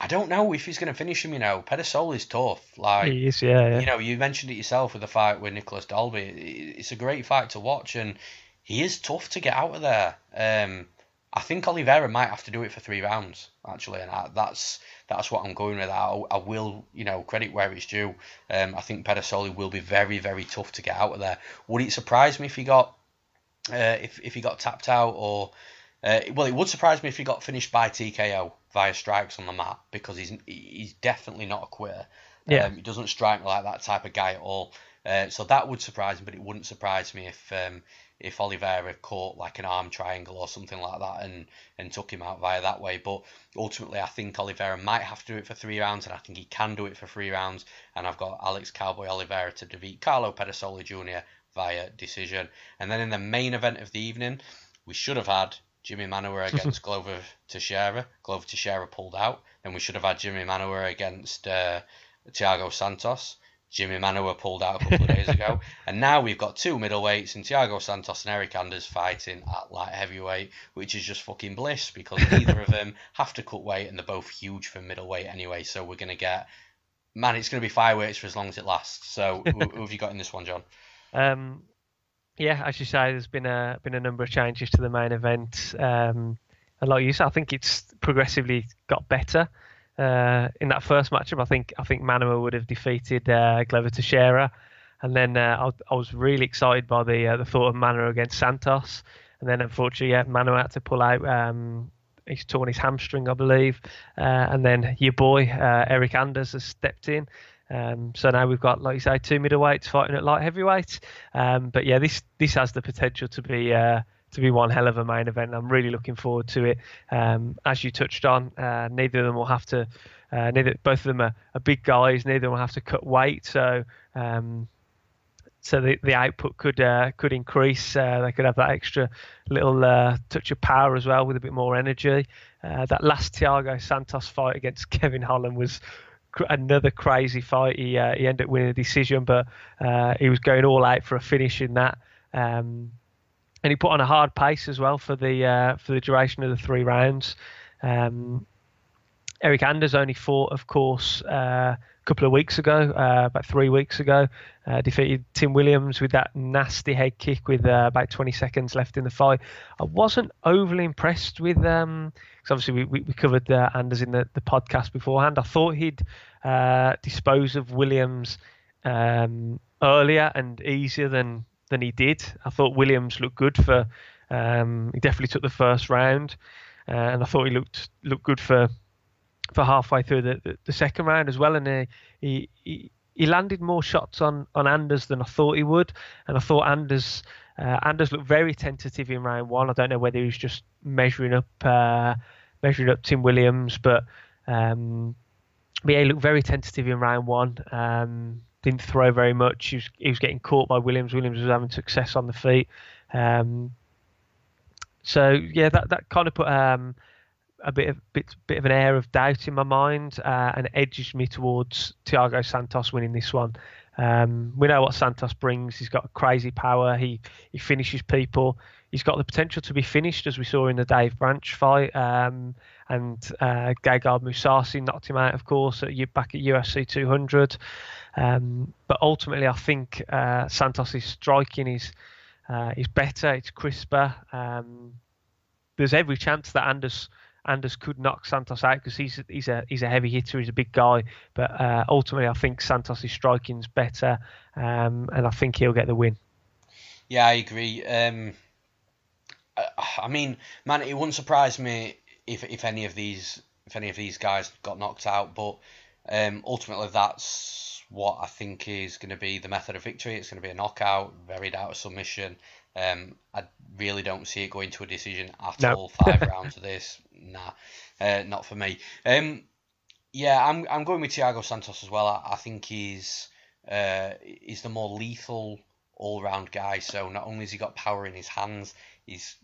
[SPEAKER 1] I don't know if he's going to finish him. Pedersoli's tough.
[SPEAKER 2] He is, yeah.
[SPEAKER 1] You mentioned it yourself with the fight with Nicholas Dalby. It's a great fight to watch, and he is tough to get out of there. I think Oliveira might have to do it for 3 rounds, actually, and that's what I'm going with. I will, credit where it's due. I think Pedersoli will be very, very tough to get out of there. Would it surprise me if he got tapped out or Well, it would surprise me if he got finished by TKO via strikes on the mat, because he's definitely not a quitter.
[SPEAKER 2] Yeah.
[SPEAKER 1] He doesn't strike me like that type of guy at all. So that would surprise me, but it wouldn't surprise me if Oliveira caught like an arm triangle or something like that and took him out via that way. But ultimately, I think Oliveira might have to do it for 3 rounds, and I think he can do it for 3 rounds. And I've got Alex Cowboy Oliveira to defeat Carlo Pedersoli Jr. via decision. And then in the main event of the evening, we should have had Jimmy Manuwa against Glover Teixeira. Glover Teixeira pulled out. Then we should have had Jimmy Manuwa against Thiago Santos. Jimmy Manuwa pulled out a couple of days ago. And now we've got 2 middleweights in Thiago Santos and Eric Anders fighting at light heavyweight, which is just fucking bliss, because neither of them have to cut weight, and they're both huge for middleweight anyway. So we're going to get... Man, it's going to be fireworks for as long as it lasts. So who have you got in this one, John?
[SPEAKER 2] Yeah, as you say, there's been a number of changes to the main event. And like you said, I think it's progressively got better. In that first matchup, I think Manuwa would have defeated Glover Teixeira, and then I was really excited by the thought of Manuwa against Santos, and then unfortunately, Manuwa had to pull out. He's torn his hamstring, I believe, and then your boy Eric Anders has stepped in. So now we've got, like you say, 2 middleweights fighting at light heavyweight. But yeah, this has the potential to be one hell of a main event. I'm really looking forward to it. As you touched on, neither of them will have to. Both of them are big guys. Neither will have to cut weight, so the output could increase. They could have that extra little touch of power as well, with a bit more energy. That last Thiago Santos fight against Kevin Holland was another crazy fight. He ended up winning a decision, but he was going all out for a finish in that. And he put on a hard pace as well for the duration of the 3 rounds. Eric Anders only fought, of course, a couple of weeks ago, about 3 weeks ago, defeated Tim Williams with that nasty head kick with about 20 seconds left in the fight. I wasn't overly impressed with, because obviously we covered Anders in the podcast beforehand. I thought he'd dispose of Williams earlier and easier than he did. I thought Williams looked good for. He definitely took the first round, and I thought he looked good for halfway through the second round as well. And he landed more shots on Anders than I thought he would. And I thought Anders looked very tentative in round 1. I don't know whether he was just measuring up Tim Williams, but yeah, he looked very tentative in round 1. Didn't throw very much. He was getting caught by Williams. Williams was having success on the feet. So yeah, that kind of put a bit of an air of doubt in my mind, and edges me towards Thiago Santos winning this one. We know what Santos brings. He's got crazy power. He finishes people. He's got the potential to be finished, as we saw in the Dave Branch fight. And Gegard Mousasi knocked him out, of course, back at UFC 200. But ultimately, I think Santos' striking is better. It's crisper. There's every chance that Anders could knock Santos out, because he's a heavy hitter. He's a big guy. But ultimately, I think Santos' striking's better, and I think he'll get the win.
[SPEAKER 1] Yeah, I agree. I mean, man, it wouldn't surprise me if any of these guys got knocked out, but ultimately that's what I think is going to be the method of victory. It's going to be a knockout, very doubt a submission. I really don't see it going to a decision at all. 5 rounds of this, nah, not for me. Yeah, I'm going with Thiago Santos as well. I think he's the more lethal all-round guy. So not only has he got power in his hands, his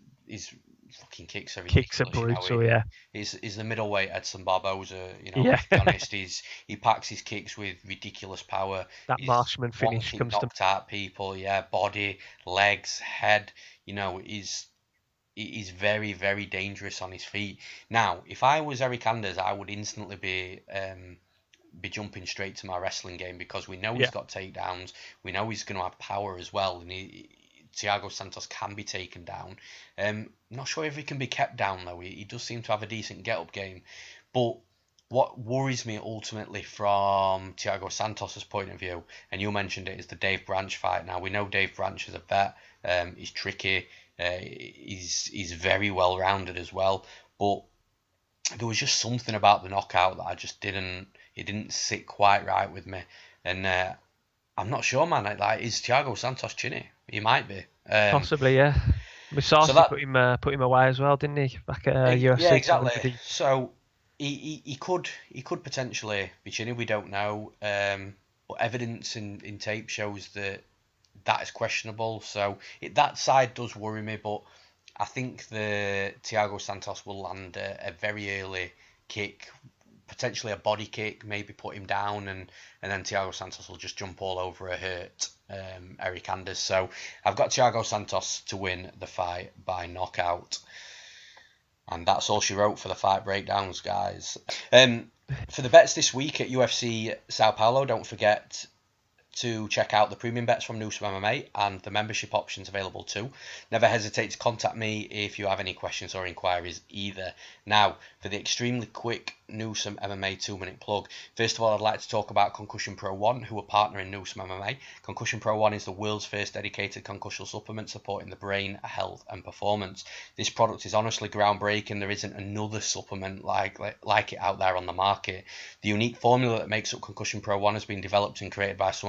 [SPEAKER 1] fucking kicks are ridiculous.
[SPEAKER 2] Kicks are brutal, yeah.
[SPEAKER 1] He's the middleweight Edson Barboza.
[SPEAKER 2] Yeah.
[SPEAKER 1] To be honest, he packs his kicks with ridiculous power.
[SPEAKER 2] That Marshman finish comes to
[SPEAKER 1] knocked out people. Yeah, body, legs, head. He's very, very dangerous on his feet. Now, if I was Eric Anders, I would instantly be jumping straight to my wrestling game, because we know he's got takedowns. We know he's going to have power as well, and Thiago Santos can be taken down. Not sure if he can be kept down, though. He does seem to have a decent get-up game. But what worries me ultimately from Thiago Santos' point of view, and you mentioned it, is the Dave Branch fight. Now, we know Dave Branch is a vet. He's tricky. He's very well rounded as well, but there was just something about the knockout that I just didn't sit quite right with me, and I'm not sure, man. Like, is Thiago Santos chinny? He might be.
[SPEAKER 2] Possibly, yeah.
[SPEAKER 1] So
[SPEAKER 2] Misasi put him away as well, didn't he? Back at UFC.
[SPEAKER 1] Yeah, exactly. So he could potentially be chinny. We don't know. But evidence in tape shows that is questionable. So that side does worry me. But I think the Thiago Santos will land a very early kick, potentially a body kick, maybe put him down, and then Thiago Santos will just jump all over a hurt Eric Anders. So I've got Thiago Santos to win the fight by knockout. And that's all she wrote for the fight breakdowns, guys. For the bets this week at UFC Sao Paulo, don't forget to check out the premium bets from Newsome MMA and the membership options available too. Never hesitate to contact me if you have any questions or inquiries either. Now, for the extremely quick Newsome MMA 2-minute plug. First of all, I'd like to talk about Concussion Pro 1, who are partnering Newsome MMA. Concussion Pro 1 is the world's first dedicated concussion supplement supporting the brain, health and performance. This product is honestly groundbreaking. There isn't another supplement like it out there on the market. The unique formula that makes up Concussion Pro 1 has been developed and created by some of